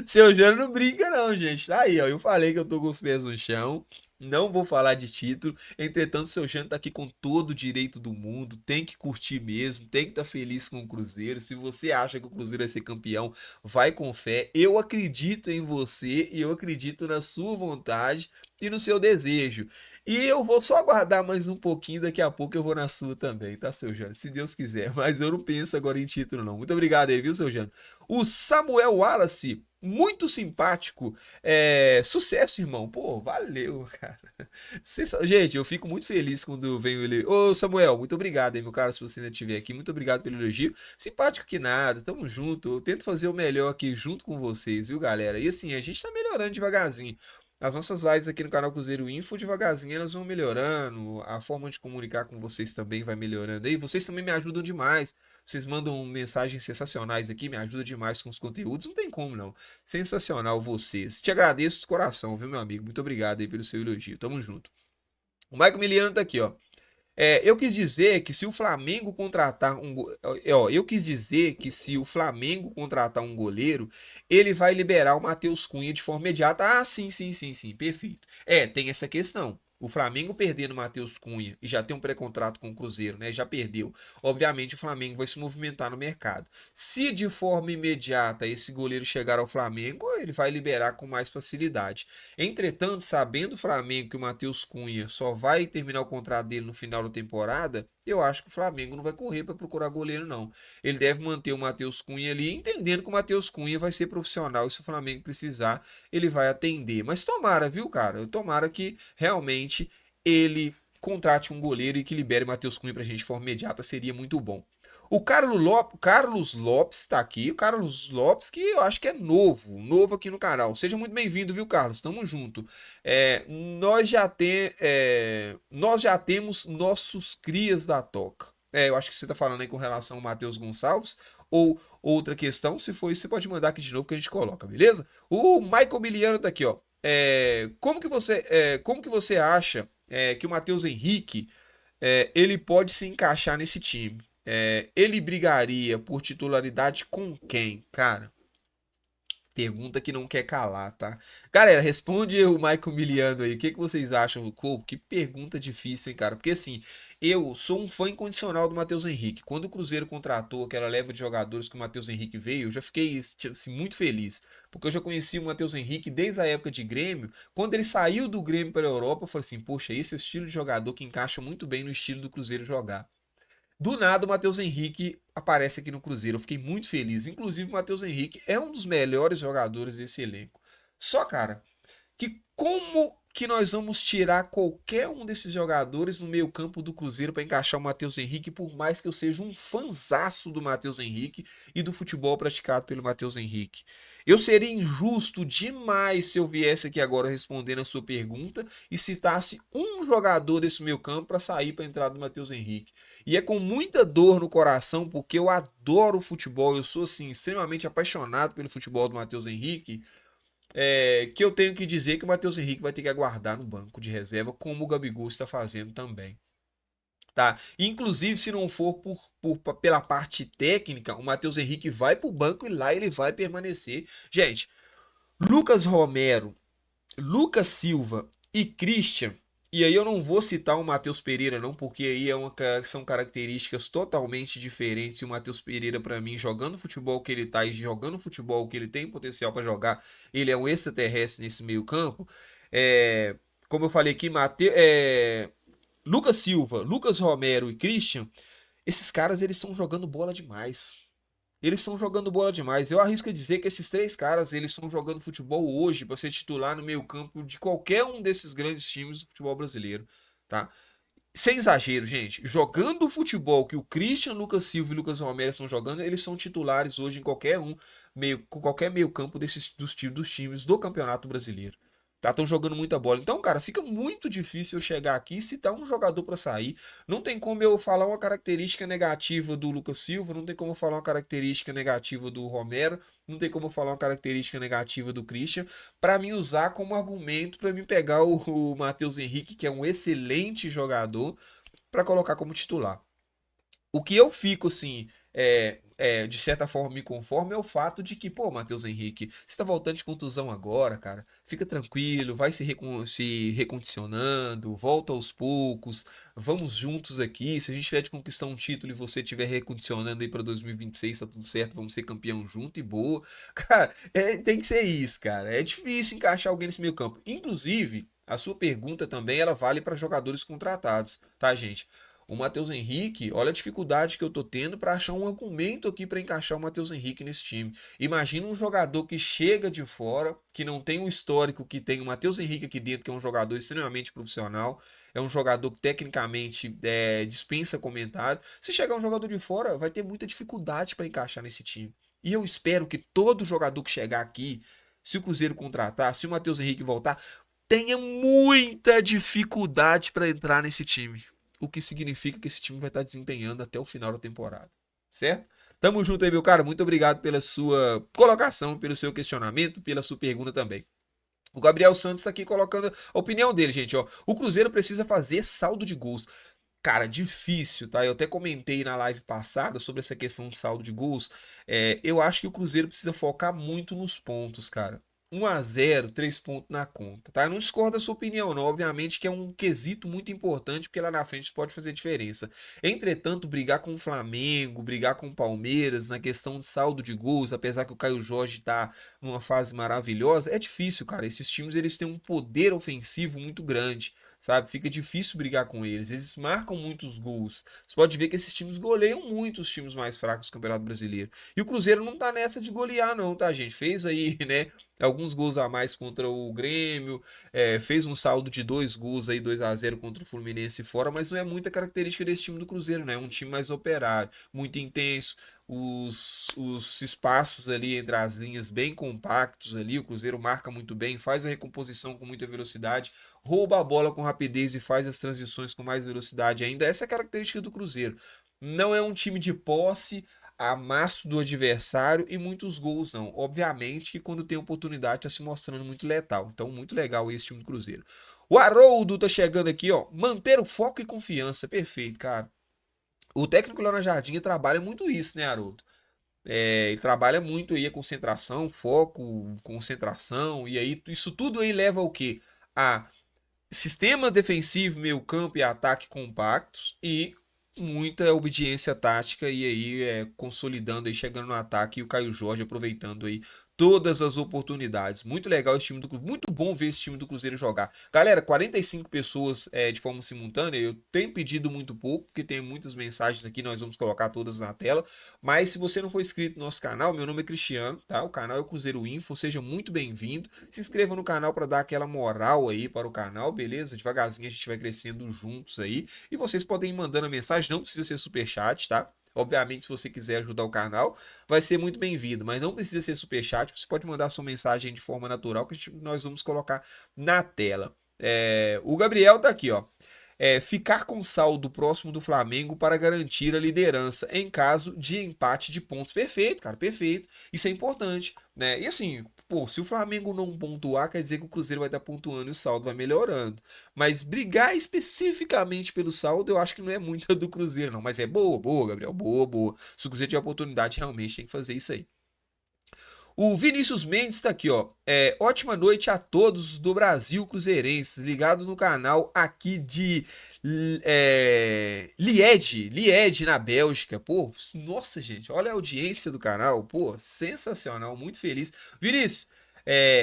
seu Jânio não brinca não, gente. Tá aí, ó. Eu falei que eu tô com os pés no chão. Não vou falar de título. Entretanto, seu Jânio tá aqui com todo o direito do mundo. Tem que curtir mesmo. Tem que estar feliz com o Cruzeiro. Se você acha que o Cruzeiro vai ser campeão, vai com fé. Eu acredito em você e eu acredito na sua vontade e no seu desejo. E eu vou só aguardar mais um pouquinho. Daqui a pouco eu vou na sua também, tá, seu Jânio? Se Deus quiser. Mas eu não penso agora em título, não. Muito obrigado aí, viu, seu Jânio? O Samuel Wallace, muito simpático. Sucesso, irmão. Pô, valeu, cara. Gente, eu fico muito feliz quando venho ele. Ô, Samuel, muito obrigado aí, meu cara, se você ainda estiver aqui. Muito obrigado pelo elogio. Simpático que nada, tamo junto. Eu tento fazer o melhor aqui junto com vocês, viu, galera? E assim, a gente tá melhorando devagarzinho. As nossas lives aqui no canal Cruzeiro Info, devagarzinho elas vão melhorando. A forma de comunicar com vocês também vai melhorando aí. Vocês também me ajudam demais. Vocês mandam mensagens sensacionais aqui, me ajuda demais com os conteúdos. Não tem como, não. Sensacional vocês. Te agradeço de coração, viu, meu amigo? Muito obrigado aí pelo seu elogio. Tamo junto. O Michael Miliano tá aqui, ó. Eu quis dizer que se o Flamengo contratar eu quis dizer que se o Flamengo contratar um goleiro, ele vai liberar o Matheus Cunha de forma imediata. Ah, sim, sim, sim, sim, perfeito. Tem essa questão. O Flamengo perdendo o Matheus Cunha e já tem um pré-contrato com o Cruzeiro, né? Já perdeu. Obviamente o Flamengo vai se movimentar no mercado. Se de forma imediata esse goleiro chegar ao Flamengo, ele vai liberar com mais facilidade. Entretanto, sabendo o Flamengo que o Matheus Cunha só vai terminar o contrato dele no final da temporada, eu acho que o Flamengo não vai correr para procurar goleiro, não. Ele deve manter o Matheus Cunha ali, entendendo que o Matheus Cunha vai ser profissional e se o Flamengo precisar, ele vai atender. Mas tomara, viu, cara? Tomara que realmente ele contrate um goleiro e que libere o Matheus Cunha pra gente de forma imediata, seria muito bom. Carlos Lopes tá aqui. O Carlos Lopes, que eu acho que é novo aqui no canal. Seja muito bem-vindo, viu, Carlos? Tamo junto. Nós já temos nossos crias da toca. Eu acho que você tá falando aí com relação ao Matheus Gonçalves. Ou outra questão, se for isso, você pode mandar aqui de novo que a gente coloca, beleza? O Michael Miliano tá aqui, ó. Como que você acha que o Matheus Henrique ele pode se encaixar nesse time? Ele brigaria por titularidade com quem, cara? Pergunta que não quer calar, tá? Galera, responde o Michael Miliano aí. O que vocês acham? Pô, que pergunta difícil, hein, cara? Porque assim, eu sou um fã incondicional do Matheus Henrique. Quando o Cruzeiro contratou aquela leva de jogadores que o Matheus Henrique veio, eu já fiquei assim, muito feliz. Porque eu já conheci o Matheus Henrique desde a época de Grêmio. Quando ele saiu do Grêmio para a Europa, eu falei assim: poxa, esse é o estilo de jogador que encaixa muito bem no estilo do Cruzeiro jogar. Do nada, o Matheus Henrique aparece aqui no Cruzeiro. Eu fiquei muito feliz. Inclusive, o Matheus Henrique é um dos melhores jogadores desse elenco. Só, cara, que como que nós vamos tirar qualquer um desses jogadores no meio-campo do Cruzeiro para encaixar o Matheus Henrique, por mais que eu seja um fanzaço do Matheus Henrique e do futebol praticado pelo Matheus Henrique. Eu seria injusto demais se eu viesse aqui agora respondendo a sua pergunta e citasse um jogador desse meio-campo para sair para a entrada do Matheus Henrique. E é com muita dor no coração, porque eu adoro o futebol, eu sou assim extremamente apaixonado pelo futebol do Matheus Henrique, que eu tenho que dizer que o Matheus Henrique vai ter que aguardar no banco de reserva, como o Gabigol está fazendo também. Tá? Inclusive, se não for pela parte técnica, o Matheus Henrique vai para o banco e lá ele vai permanecer. Gente, Lucas Romero, Lucas Silva e Christian, e aí eu não vou citar o Matheus Pereira não, porque aí são características totalmente diferentes, e o Matheus Pereira para mim, jogando o futebol que ele tá e jogando o futebol que ele tem potencial para jogar, ele é um extraterrestre nesse meio campo. Como eu falei aqui, Lucas Silva, Lucas Romero e Christian, esses caras eles estão jogando bola demais. Eles estão jogando bola demais. Eu arrisco a dizer que esses três caras, eles estão jogando futebol hoje para ser titular no meio-campo de qualquer um desses grandes times do futebol brasileiro, tá? Sem exagero, gente. Jogando o futebol que o Christian, Lucas Silva e Lucas Romero estão jogando, eles são titulares hoje em qualquer meio-campo dos times do Campeonato Brasileiro. Tá, estão jogando muita bola. Então, cara, fica muito difícil eu chegar aqui e citar um jogador para sair. Não tem como eu falar uma característica negativa do Lucas Silva, não tem como eu falar uma característica negativa do Romero, não tem como eu falar uma característica negativa do Christian, para me usar como argumento para me pegar o Matheus Henrique, que é um excelente jogador, para colocar como titular. O que eu fico, assim, de certa forma me conformo é o fato de que, pô, Matheus Henrique, você tá voltando de contusão agora, cara. Fica tranquilo, vai se recondicionando, volta aos poucos, vamos juntos aqui. Se a gente tiver de conquistar um título e você estiver recondicionando aí pra 2026, tá tudo certo, vamos ser campeão junto e boa. Cara, tem que ser isso, cara. É difícil encaixar alguém nesse meio campo. Inclusive, a sua pergunta também, ela vale para jogadores contratados, tá, gente? O Matheus Henrique, olha a dificuldade que eu tô tendo para achar um argumento aqui para encaixar o Matheus Henrique nesse time. Imagina um jogador que chega de fora, que não tem o histórico que tem o Matheus Henrique aqui dentro, que é um jogador extremamente profissional, é um jogador que tecnicamente dispensa comentário. Se chegar um jogador de fora, vai ter muita dificuldade para encaixar nesse time. E eu espero que todo jogador que chegar aqui, se o Cruzeiro contratar, se o Matheus Henrique voltar, tenha muita dificuldade para entrar nesse time, o que significa que esse time vai estar desempenhando até o final da temporada, certo? Tamo junto aí, meu cara. Muito obrigado pela sua colocação, pelo seu questionamento, pela sua pergunta também. O Gabriel Santos está aqui colocando a opinião dele, gente. Ó, o Cruzeiro precisa fazer saldo de gols. Cara, difícil, tá? Eu até comentei na live passada sobre essa questão de saldo de gols. Eu acho que o Cruzeiro precisa focar muito nos pontos, cara. 1-0, 3 pontos na conta, tá? Eu não discordo da sua opinião, não. Obviamente que é um quesito muito importante, porque lá na frente pode fazer diferença. Entretanto, brigar com o Flamengo, brigar com o Palmeiras na questão de saldo de gols, apesar que o Caio Jorge tá numa fase maravilhosa, é difícil, cara. Esses times, eles têm um poder ofensivo muito grande, sabe? Fica difícil brigar com eles. Eles marcam muitos gols. Você pode ver que esses times goleiam muito os times mais fracos do Campeonato Brasileiro. E o Cruzeiro não tá nessa de golear, não, tá, gente? Fez aí, né, alguns gols a mais contra o Grêmio, fez um saldo de 2 gols aí, 2-0 contra o Fluminense fora, mas não é muita característica desse time do Cruzeiro, né? É um time mais operário, muito intenso, os espaços ali entre as linhas bem compactos ali, o Cruzeiro marca muito bem, faz a recomposição com muita velocidade, rouba a bola com rapidez e faz as transições com mais velocidade ainda. Essa é a característica do Cruzeiro. Não é um time de posse, amasso do adversário e muitos gols, não. Obviamente que quando tem oportunidade está se mostrando muito letal. Então, muito legal esse time do Cruzeiro. O Haroldo tá chegando aqui, ó. Manter o foco e confiança. Perfeito, cara. O técnico Leonardo Jardim trabalha muito isso, né, Haroldo? Ele trabalha muito aí a concentração, foco, concentração, e aí isso tudo aí leva ao quê? A sistema defensivo, meio campo e ataque compactos e muita obediência tática e aí consolidando aí, chegando no ataque e o Caio Jorge aproveitando aí todas as oportunidades. Muito legal esse time do Cruzeiro, muito bom ver esse time do Cruzeiro jogar. Galera, 45 pessoas de forma simultânea, eu tenho pedido muito pouco, porque tem muitas mensagens aqui, nós vamos colocar todas na tela, mas se você não for inscrito no nosso canal, meu nome é Cristiano, tá? O canal é o Cruzeiro Info, seja muito bem-vindo. Se inscreva no canal para dar aquela moral aí para o canal, beleza? Devagarzinho a gente vai crescendo juntos aí. E vocês podem ir mandando a mensagem, não precisa ser superchat, tá? Obviamente, se você quiser ajudar o canal, vai ser muito bem-vindo, mas não precisa ser superchat, você pode mandar sua mensagem de forma natural que nós vamos colocar na tela. O Gabriel tá aqui, ó. Ficar com saldo próximo do Flamengo para garantir a liderança em caso de empate de pontos. Perfeito, cara, perfeito. Isso é importante, né? E assim, pô, se o Flamengo não pontuar, quer dizer que o Cruzeiro vai estar pontuando e o saldo vai melhorando. Mas brigar especificamente pelo saldo, eu acho que não é muita do Cruzeiro, não. Mas é boa, boa, Gabriel, boa, boa. Se o Cruzeiro tiver oportunidade, realmente tem que fazer isso aí. O Vinícius Mendes está aqui, ó. Ótima noite a todos do Brasil cruzeirenses, ligados no canal aqui de Liège, na Bélgica. Pô, nossa, gente, olha a audiência do canal. Pô, sensacional, muito feliz. Vinícius,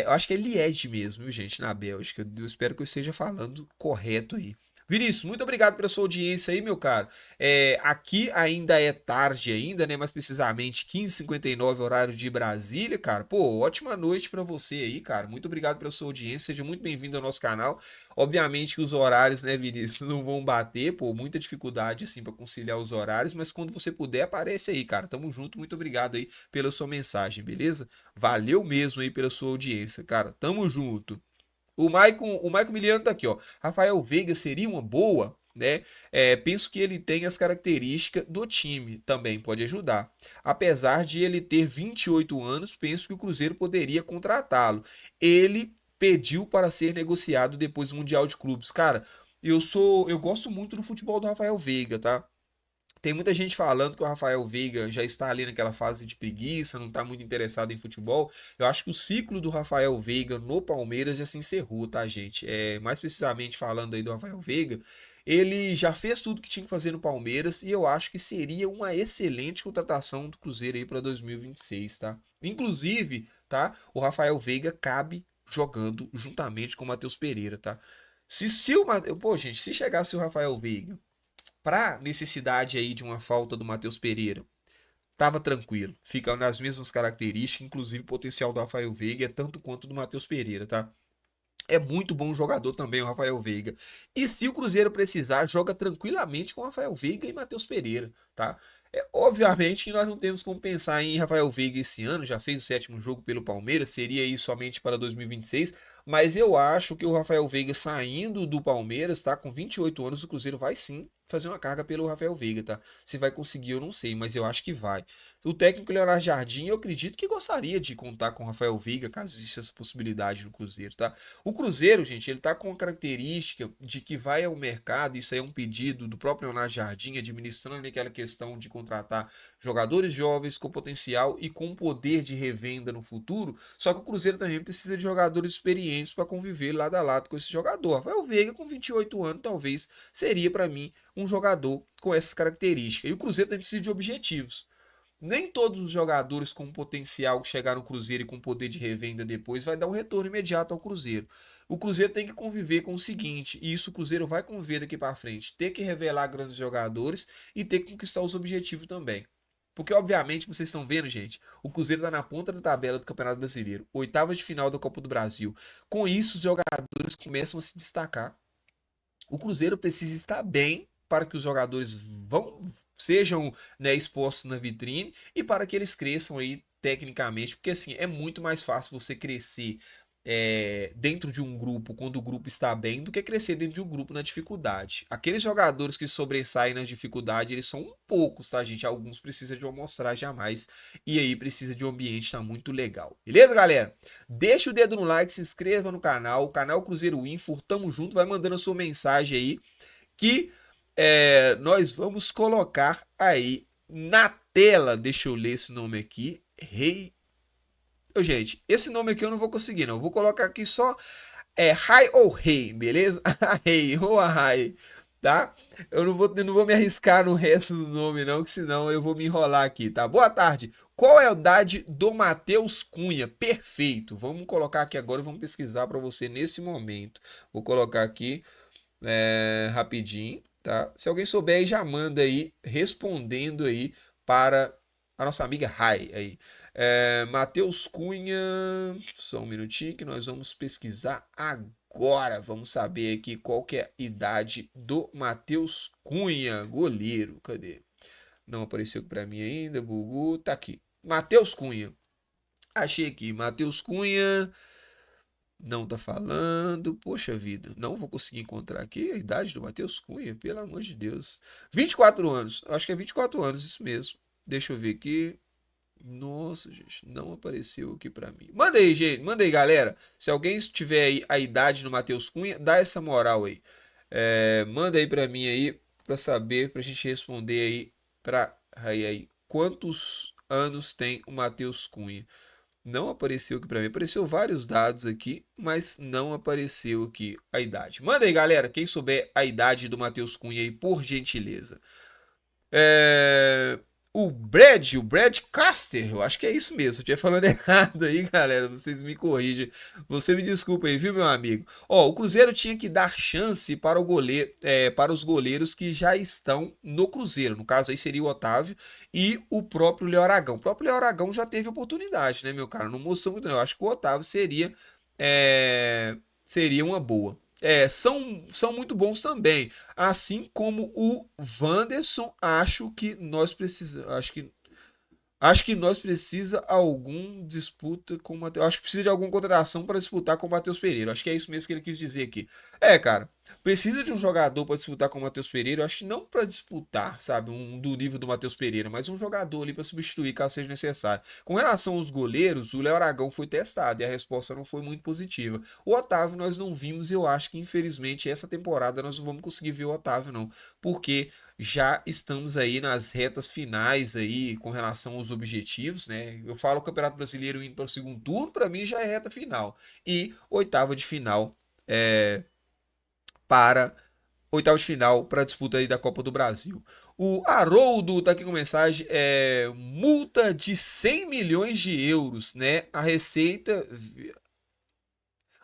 eu acho que é Liège mesmo, viu, gente, na Bélgica. Eu espero que eu esteja falando correto aí. Vinícius, muito obrigado pela sua audiência aí, meu caro. Aqui ainda é tarde ainda, né? Mais precisamente 15h59, horário de Brasília, cara. Pô, ótima noite pra você aí, cara. Muito obrigado pela sua audiência. Seja muito bem-vindo ao nosso canal. Obviamente que os horários, né, Vinícius, não vão bater, pô, muita dificuldade assim pra conciliar os horários, mas quando você puder, aparece aí, cara. Tamo junto. Muito obrigado aí pela sua mensagem, beleza? Valeu mesmo aí pela sua audiência, cara. Tamo junto. O Maicon Miliano tá aqui, ó. Rafael Veiga seria uma boa, né? Penso que ele tem as características do time, também pode ajudar. Apesar de ele ter 28 anos, penso que o Cruzeiro poderia contratá-lo. Ele pediu para ser negociado depois do Mundial de Clubes. Cara, eu gosto muito do futebol do Rafael Veiga, tá? Tem muita gente falando que o Rafael Veiga já está ali naquela fase de preguiça, não está muito interessado em futebol. Eu acho que o ciclo do Rafael Veiga no Palmeiras já se encerrou, tá, gente? Mais precisamente falando aí do Rafael Veiga, ele já fez tudo que tinha que fazer no Palmeiras e eu acho que seria uma excelente contratação do Cruzeiro aí para 2026, tá? Inclusive, tá? O Rafael Veiga cabe jogando juntamente com o Matheus Pereira, tá? Pô, gente, se chegasse o Rafael Veiga para necessidade aí de uma falta do Matheus Pereira, tava tranquilo. Fica nas mesmas características, inclusive o potencial do Rafael Veiga é tanto quanto do Matheus Pereira, tá? É muito bom jogador também o Rafael Veiga. E se o Cruzeiro precisar, joga tranquilamente com o Rafael Veiga e Matheus Pereira, tá? Obviamente que nós não temos como pensar em Rafael Veiga esse ano, já fez o 7º jogo pelo Palmeiras, seria aí somente para 2026, mas eu acho que o Rafael Veiga saindo do Palmeiras, tá? Com 28 anos, o Cruzeiro vai sim fazer uma carga pelo Rafael Veiga, tá? Se vai conseguir, eu não sei, mas eu acho que vai. O técnico Leonardo Jardim, eu acredito que gostaria de contar com o Rafael Veiga, caso exista essa possibilidade no Cruzeiro, tá? O Cruzeiro, gente, ele tá com a característica de que vai ao mercado, isso aí é um pedido do próprio Leonardo Jardim, administrando aquela questão de contratar jogadores jovens com potencial e com poder de revenda no futuro, só que o Cruzeiro também precisa de jogadores experientes para conviver lado a lado com esse jogador. Rafael Veiga, com 28 anos, talvez seria para mim um jogador com essas características. E o Cruzeiro também precisa de objetivos. Nem todos os jogadores com potencial que chegar no Cruzeiro e com poder de revenda depois vai dar um retorno imediato ao Cruzeiro. O Cruzeiro tem que conviver com o seguinte, e isso o Cruzeiro vai conviver daqui para frente, ter que revelar grandes jogadores e ter que conquistar os objetivos também. Porque, obviamente, vocês estão vendo, gente, o Cruzeiro está na ponta da tabela do Campeonato Brasileiro, oitavas de final da Copa do Brasil. Com isso, os jogadores começam a se destacar. O Cruzeiro precisa estar bem para que os jogadores sejam, né, expostos na vitrine e para que eles cresçam aí tecnicamente, porque assim é muito mais fácil você crescer dentro de um grupo quando o grupo está bem do que crescer dentro de um grupo na dificuldade. Aqueles jogadores que sobressaem na dificuldade, eles são poucos, tá, gente? Alguns precisam de uma amostragem a mais e aí precisa de um ambiente tá muito legal. Beleza, galera? Deixa o dedo no like, se inscreva no canal, o canal Cruzeiro Info, tamo junto, vai mandando a sua mensagem aí que nós vamos colocar aí na tela. Deixa eu ler esse nome aqui. Rei. Gente, esse nome aqui eu não vou conseguir, não. Eu vou colocar aqui só Rai ou Rei, beleza? Rei ou Rai, tá? Eu não vou me arriscar no resto do nome, não, que senão eu vou me enrolar aqui, tá? Boa tarde. Qual é a idade do Matheus Cunha? Perfeito. Vamos colocar aqui agora e vamos pesquisar para você nesse momento. Vou colocar aqui rapidinho, tá? Se alguém souber aí, já manda aí, respondendo aí para a nossa amiga Rai aí. Matheus Cunha, só um minutinho que nós vamos pesquisar agora. Vamos saber aqui qual que é a idade do Matheus Cunha, goleiro. Cadê? Não apareceu para mim ainda, Gugu. Tá aqui. Matheus Cunha. Achei aqui, Matheus Cunha. Não tá falando, poxa vida, não vou conseguir encontrar aqui a idade do Matheus Cunha, pelo amor de Deus. 24 anos, acho que é 24 anos, isso mesmo. Deixa eu ver aqui. Nossa, gente, não apareceu aqui pra mim. Manda aí, gente, manda aí, galera. Se alguém tiver aí a idade do Matheus Cunha, dá essa moral aí. Manda aí pra mim aí, pra saber, pra gente responder aí, aí. Quantos anos tem o Matheus Cunha? Não apareceu aqui para mim. Apareceu vários dados aqui, mas não apareceu aqui a idade. Manda aí, galera, quem souber a idade do Matheus Cunha aí, por gentileza. O Brad Caster, eu acho que é isso mesmo. Se eu estiver falando errado aí, galera, vocês me corrigem. Você me desculpa aí, viu, meu amigo? Ó, o Cruzeiro tinha que dar chance para o goleiro, para os goleiros que já estão no Cruzeiro. No caso aí seria o Otávio e o próprio Léo Aragão. O próprio Léo Aragão já teve oportunidade, né, meu cara? Não mostrou muito, não. Eu acho que o Otávio seria uma boa. São muito bons também. Assim como o Wanderson, acho que nós precisa algum disputa com o Matheus. Acho que precisa de alguma contratação para disputar com o Matheus Pereira. Acho que é isso mesmo que ele quis dizer aqui. Cara, precisa de um jogador para disputar com o Matheus Pereira. Eu acho que não para disputar, sabe, do nível do Matheus Pereira, mas um jogador ali para substituir caso seja necessário. Com relação aos goleiros, o Léo Aragão foi testado e a resposta não foi muito positiva. O Otávio nós não vimos e eu acho que infelizmente essa temporada nós não vamos conseguir ver o Otávio não, porque já estamos aí nas retas finais aí com relação aos objetivos, né? Eu falo o Campeonato Brasileiro indo para o segundo turno, para mim já é reta final. E oitava de final para a disputa aí da Copa do Brasil. O Haroldo tá aqui com mensagem, multa de 100 milhões de euros, né? A Receita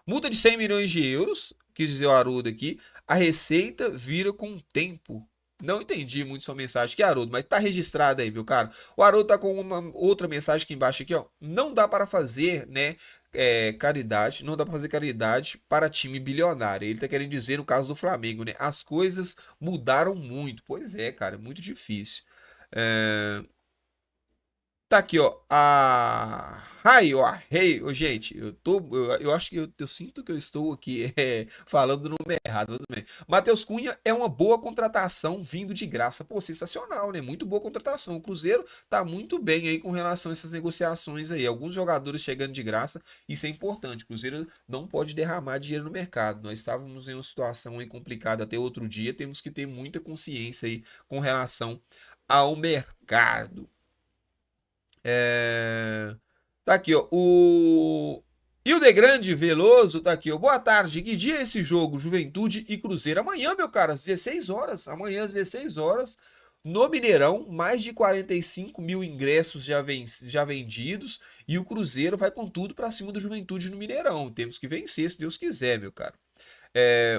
multa de 100 milhões de euros, quis dizer o Haroldo aqui, a Receita vira com o tempo. Não entendi muito sua mensagem aqui, Haroldo, mas tá registrado aí, meu caro. O Haroldo tá com uma outra mensagem aqui embaixo aqui, ó. Não dá para fazer, né, caridade, não dá para fazer caridade para time bilionário. Ele tá querendo dizer no caso do Flamengo, né? As coisas mudaram muito. Pois é, cara, é muito difícil. Tá aqui, ó. Gente, eu acho que eu sinto que eu estou aqui falando o nome errado também. Matheus Cunha é uma boa contratação vindo de graça. Pô, sensacional, né? Muito boa contratação. O Cruzeiro tá muito bem aí com relação a essas negociações aí. Alguns jogadores chegando de graça, isso é importante. O Cruzeiro não pode derramar dinheiro no mercado. Nós estávamos em uma situação aí complicada até outro dia. Temos que ter muita consciência aí com relação ao mercado. Tá aqui, ó. O Hildegrande Veloso tá aqui, ó. Boa tarde. Que dia é esse jogo? Juventude e Cruzeiro. Amanhã, meu cara, às 16 horas. Amanhã, às 16 horas, No Mineirão, mais de 45 mil ingressos já vendidos e o Cruzeiro vai com tudo para cima do Juventude no Mineirão. Temos que vencer, se Deus quiser, meu cara.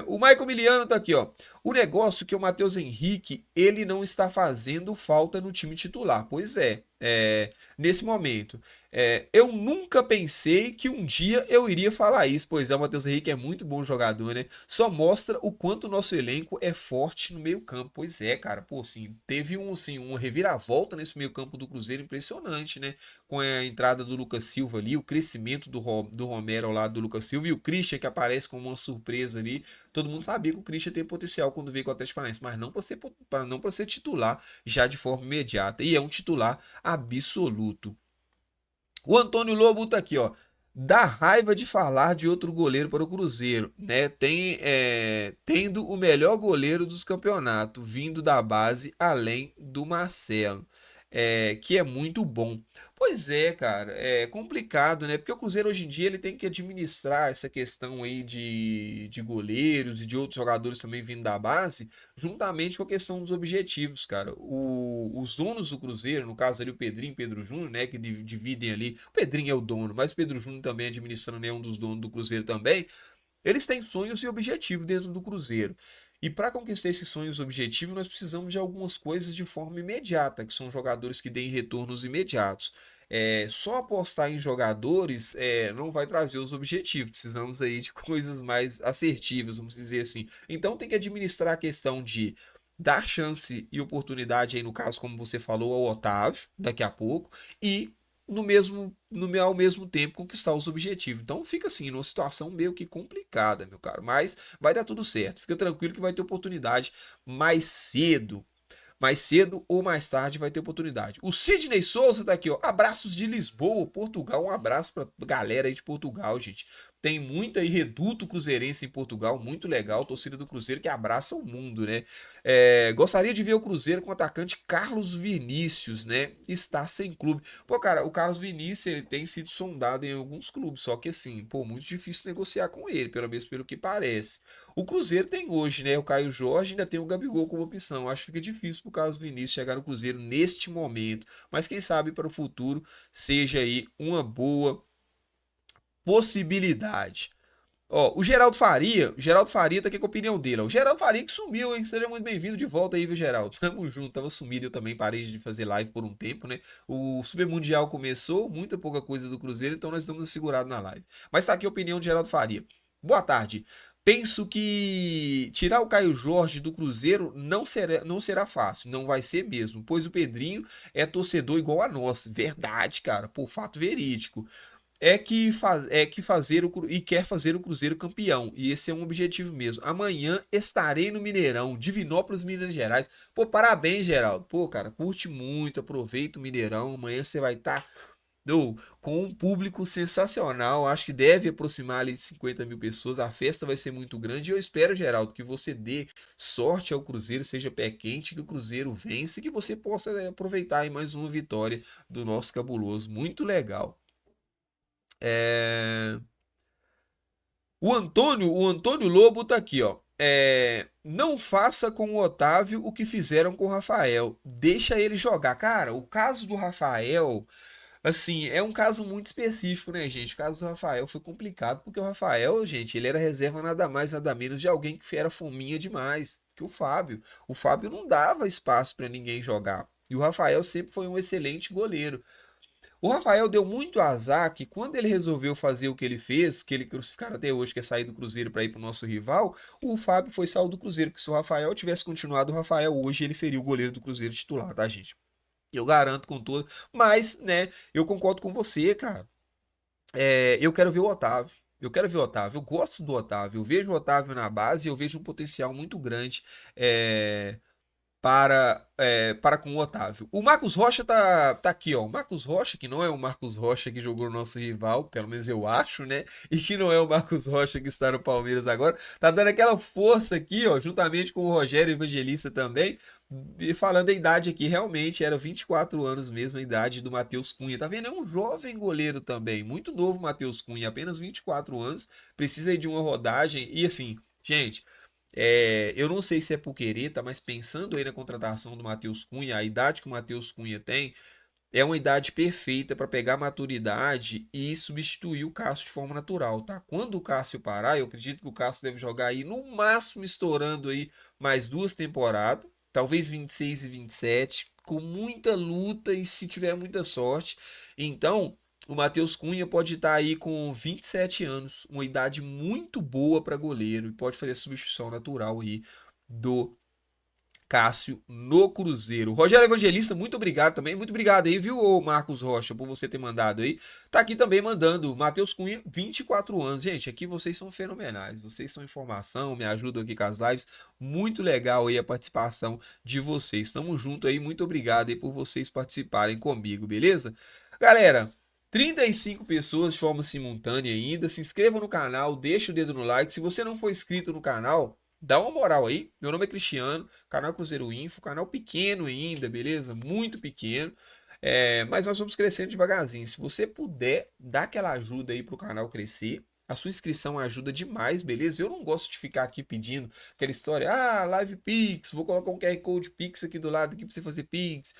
O Michael Miliano tá aqui, ó. O negócio é que o Matheus Henrique, ele não está fazendo falta no time titular. Pois nesse momento. Eu nunca pensei que um dia eu iria falar isso. Pois é, o Matheus Henrique é muito bom jogador, né? Só mostra o quanto o nosso elenco é forte no meio-campo. Pois é, cara. Pô, assim, teve uma reviravolta nesse meio-campo do Cruzeiro impressionante, né? Com a entrada do Lucas Silva ali, o crescimento do Romero ao lado do Lucas Silva e o Christian que aparece como uma surpresa ali. Todo mundo sabia que o Christian tem potencial quando veio com o Atlético Paranaense, mas não para ser titular já de forma imediata. E é um titular absoluto. O Antônio Lobo tá aqui, ó. Dá raiva de falar de outro goleiro para o Cruzeiro, né? Tendo o melhor goleiro dos campeonatos, vindo da base, além do Marcelo, que é muito bom. Pois é, cara, é complicado, né? Porque o Cruzeiro hoje em dia ele tem que administrar essa questão aí de goleiros e de outros jogadores também vindo da base, juntamente com a questão dos objetivos, cara. Os donos do Cruzeiro, no caso ali o Pedrinho e Pedro Júnior, né, que dividem ali. O Pedrinho é o dono, mas o Pedro Júnior também administrando, é um dos donos do Cruzeiro também. Eles têm sonhos e objetivos dentro do Cruzeiro. E para conquistar esses sonhos e objetivos, nós precisamos de algumas coisas de forma imediata, que são jogadores que deem retornos imediatos. Só apostar em jogadores não vai trazer os objetivos. Precisamos aí de coisas mais assertivas, vamos dizer assim. Então tem que administrar a questão de dar chance e oportunidade aí, no caso, como você falou, ao Otávio, daqui a pouco, e ao mesmo tempo conquistar os objetivos. Então fica assim, numa situação meio que complicada, meu caro, mas vai dar tudo certo. Fica tranquilo que vai ter oportunidade mais cedo. Mais cedo ou mais tarde vai ter oportunidade. O Sidney Souza tá aqui, ó. Abraços de Lisboa, Portugal. Um abraço pra galera aí de Portugal, gente. Tem muita aí reduto cruzeirense em Portugal, muito legal. Torcida do Cruzeiro que abraça o mundo, né? Gostaria de ver o Cruzeiro com o atacante Carlos Vinícius, né? Está sem clube. Pô, cara, o Carlos Vinícius ele tem sido sondado em alguns clubes, só que assim, pô, muito difícil negociar com ele, pelo menos pelo que parece. O Cruzeiro tem hoje, né? O Caio Jorge ainda tem o Gabigol como opção. Acho que fica difícil pro Carlos Vinícius chegar no Cruzeiro neste momento, mas quem sabe para o futuro seja aí uma boa possibilidade. Ó, o Geraldo Faria tá aqui com a opinião dele. Ó. O Geraldo Faria que sumiu, hein? Seja muito bem-vindo de volta aí, viu, Geraldo? Tamo junto, tava sumido, eu também parei de fazer live por um tempo, né? O Super Mundial começou, muita pouca coisa do Cruzeiro, então nós estamos segurados na live. Mas tá aqui a opinião de Geraldo Faria. Boa tarde. Penso que tirar o Caio Jorge do Cruzeiro não será fácil, não vai ser mesmo, pois o Pedrinho é torcedor igual a nós. Verdade, cara, por fato verídico que fazer e quer fazer o Cruzeiro campeão. E esse é um objetivo mesmo. Amanhã estarei no Mineirão, Divinópolis, Minas Gerais. Pô, parabéns, Geraldo. Pô, cara, curte muito, aproveita o Mineirão. Amanhã você vai estar com um público sensacional. Acho que deve aproximar ali de 50 mil pessoas. A festa vai ser muito grande. E eu espero, Geraldo, que você dê sorte ao Cruzeiro, seja pé quente, que o Cruzeiro vença e que você possa aproveitar aí mais uma vitória do nosso cabuloso. Muito legal. É, o Antônio Lobo tá aqui, ó. Não faça com o Otávio o que fizeram com o Rafael. Deixa ele jogar. Cara, o caso do Rafael, assim, é um caso muito específico, né, gente? O caso do Rafael foi complicado, porque o Rafael, gente, ele era reserva nada mais, nada menos de alguém que era fominha demais, que o Fábio. O Fábio não dava espaço para ninguém jogar. E o Rafael sempre foi um excelente goleiro. O Rafael deu muito azar que quando ele resolveu fazer o que ele fez, que ele crucificaram até hoje, que é sair do Cruzeiro para ir para o nosso rival, o Fábio foi sair do Cruzeiro, porque se o Rafael tivesse continuado, o Rafael hoje ele seria o goleiro do Cruzeiro titular, tá, gente? Eu garanto com todo. Mas, né, eu concordo com você, cara. Eu quero ver o Otávio. Eu quero ver o Otávio. Eu gosto do Otávio. Eu vejo o Otávio na base e eu vejo um potencial muito grande. Para com o Otávio. O Marcos Rocha tá aqui, ó. O Marcos Rocha, que não é o Marcos Rocha que jogou no nosso rival, pelo menos eu acho, né? E que não é o Marcos Rocha que está no Palmeiras agora, tá dando aquela força aqui, ó, juntamente com o Rogério Evangelista também. E falando a idade aqui, realmente era 24 anos mesmo a idade do Matheus Cunha. Tá vendo? É um jovem goleiro também, muito novo Matheus Cunha, apenas 24 anos, precisa aí de uma rodagem e assim, gente, Eu não sei se é por querer, tá? Mas pensando aí na contratação do Matheus Cunha, a idade que o Matheus Cunha tem, é uma idade perfeita para pegar maturidade e substituir o Cássio de forma natural, tá? Quando o Cássio parar, eu acredito que o Cássio deve jogar aí no máximo estourando aí mais 2 temporadas, talvez 26 e 27, com muita luta e se tiver muita sorte. Então, o Matheus Cunha pode estar aí com 27 anos, uma idade muito boa para goleiro e pode fazer substituição natural aí do Cássio no Cruzeiro. Rogério Evangelista, muito obrigado também. Muito obrigado aí, viu, Marcos Rocha, por você ter mandado aí. Tá aqui também mandando. Matheus Cunha, 24 anos. Gente, aqui vocês são fenomenais. Vocês são informação, me ajudam aqui com as lives. Muito legal aí a participação de vocês. Tamo junto aí. Muito obrigado aí por vocês participarem comigo, beleza? Galera, 35 pessoas de forma simultânea ainda. Se inscreva no canal, deixa o dedo no like. Se você não for inscrito no canal, dá uma moral aí. Meu nome é Cristiano, canal Cruzeiro Info, canal pequeno ainda, beleza? Muito pequeno. Mas nós vamos crescendo devagarzinho. Se você puder, dá aquela ajuda aí pro canal crescer. A sua inscrição ajuda demais, beleza? Eu não gosto de ficar aqui pedindo aquela história, Live Pix, vou colocar um QR Code Pix aqui do lado aqui pra você fazer Pix.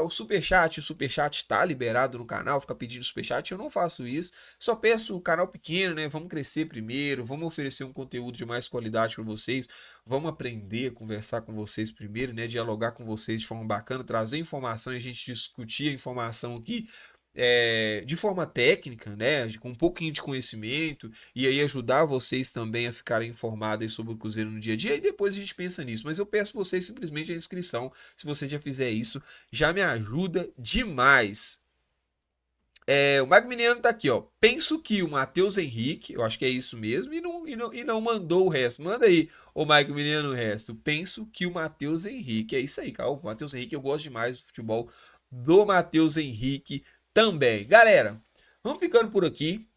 O Superchat tá liberado no canal, fica pedindo Superchat, eu não faço isso. Só peço o canal pequeno, né? Vamos crescer primeiro, vamos oferecer um conteúdo de mais qualidade para vocês, vamos aprender a conversar com vocês primeiro, né? Dialogar com vocês de forma bacana, trazer informação e a gente discutir a informação aqui de forma técnica, né, com um pouquinho de conhecimento, e aí ajudar vocês também a ficarem informados sobre o Cruzeiro no dia a dia, e depois a gente pensa nisso. Mas eu peço vocês simplesmente a inscrição, se você já fizer isso, já me ajuda demais. O Mago Mineiro tá aqui, ó. Penso que o Matheus Henrique, eu acho que é isso mesmo, e não mandou o resto. Manda aí, o Mago Mineiro, o resto. Penso que o Matheus Henrique, é isso aí, cara. O Matheus Henrique, eu gosto demais do futebol do Matheus Henrique também. Galera, vamos ficando por aqui.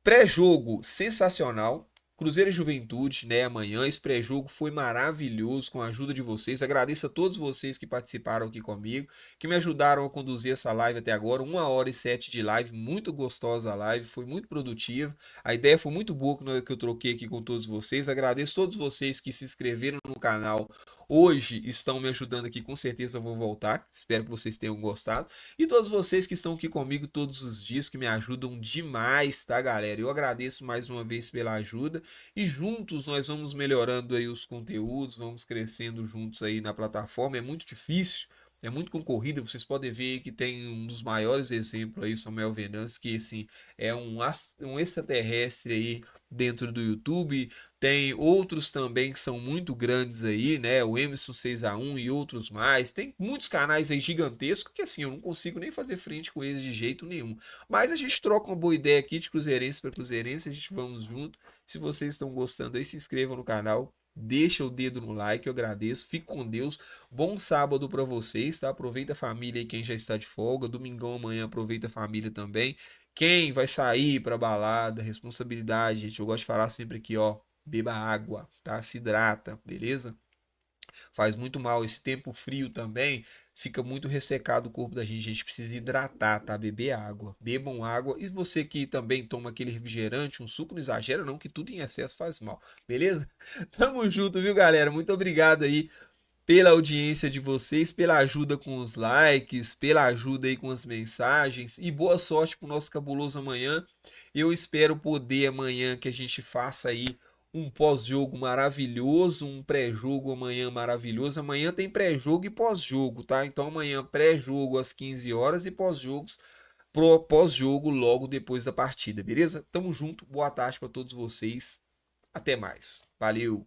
Pré-jogo sensacional. Cruzeiro e Juventude, né, amanhã. Esse pré-jogo foi maravilhoso com a ajuda de vocês. Agradeço a todos vocês que participaram aqui comigo, que me ajudaram a conduzir essa live até agora. 1h07 de live, muito gostosa a live, foi muito produtiva. A ideia foi muito boa que eu troquei aqui com todos vocês. Agradeço a todos vocês que se inscreveram no canal hoje, estão me ajudando aqui, com certeza eu vou voltar. Espero que vocês tenham gostado. E todos vocês que estão aqui comigo todos os dias, que me ajudam demais, tá, galera? Eu agradeço mais uma vez pela ajuda. E juntos nós vamos melhorando aí os conteúdos, vamos crescendo juntos aí na plataforma. É muito difícil, é muito concorrida. Vocês podem ver que tem um dos maiores exemplos aí, Samuel Venâncio, que assim, é um extraterrestre aí dentro do YouTube. Tem outros também que são muito grandes aí, né? O Emerson 6x1 e outros mais. Tem muitos canais aí gigantescos que assim, eu não consigo nem fazer frente com eles de jeito nenhum. Mas a gente troca uma boa ideia aqui de cruzeirense para cruzeirense, a gente vamos junto. Se vocês estão gostando aí, se inscrevam no canal. Deixa o dedo no like, eu agradeço. Fique com Deus. Bom sábado para vocês, tá? Aproveita a família aí, quem já está de folga. Domingão amanhã, aproveita a família também. Quem vai sair para balada, responsabilidade, gente. Eu gosto de falar sempre aqui, ó. Beba água, tá? Se hidrata, beleza? Faz muito mal. Esse tempo frio também fica muito ressecado o corpo da gente. A gente precisa hidratar, tá? Beber água. Bebam água. E você que também toma aquele refrigerante, um suco, não exagera não, que tudo em excesso faz mal, beleza? Tamo junto, viu, galera? Muito obrigado aí pela audiência de vocês, pela ajuda com os likes, pela ajuda aí com as mensagens e boa sorte pro nosso cabuloso amanhã. Eu espero poder amanhã que a gente faça aí um pós-jogo maravilhoso, um pré-jogo amanhã maravilhoso. Amanhã tem pré-jogo e pós-jogo, tá? Então amanhã pré-jogo às 15 horas e pós-jogo logo depois da partida, beleza? Tamo junto, boa tarde para todos vocês. Até mais. Valeu.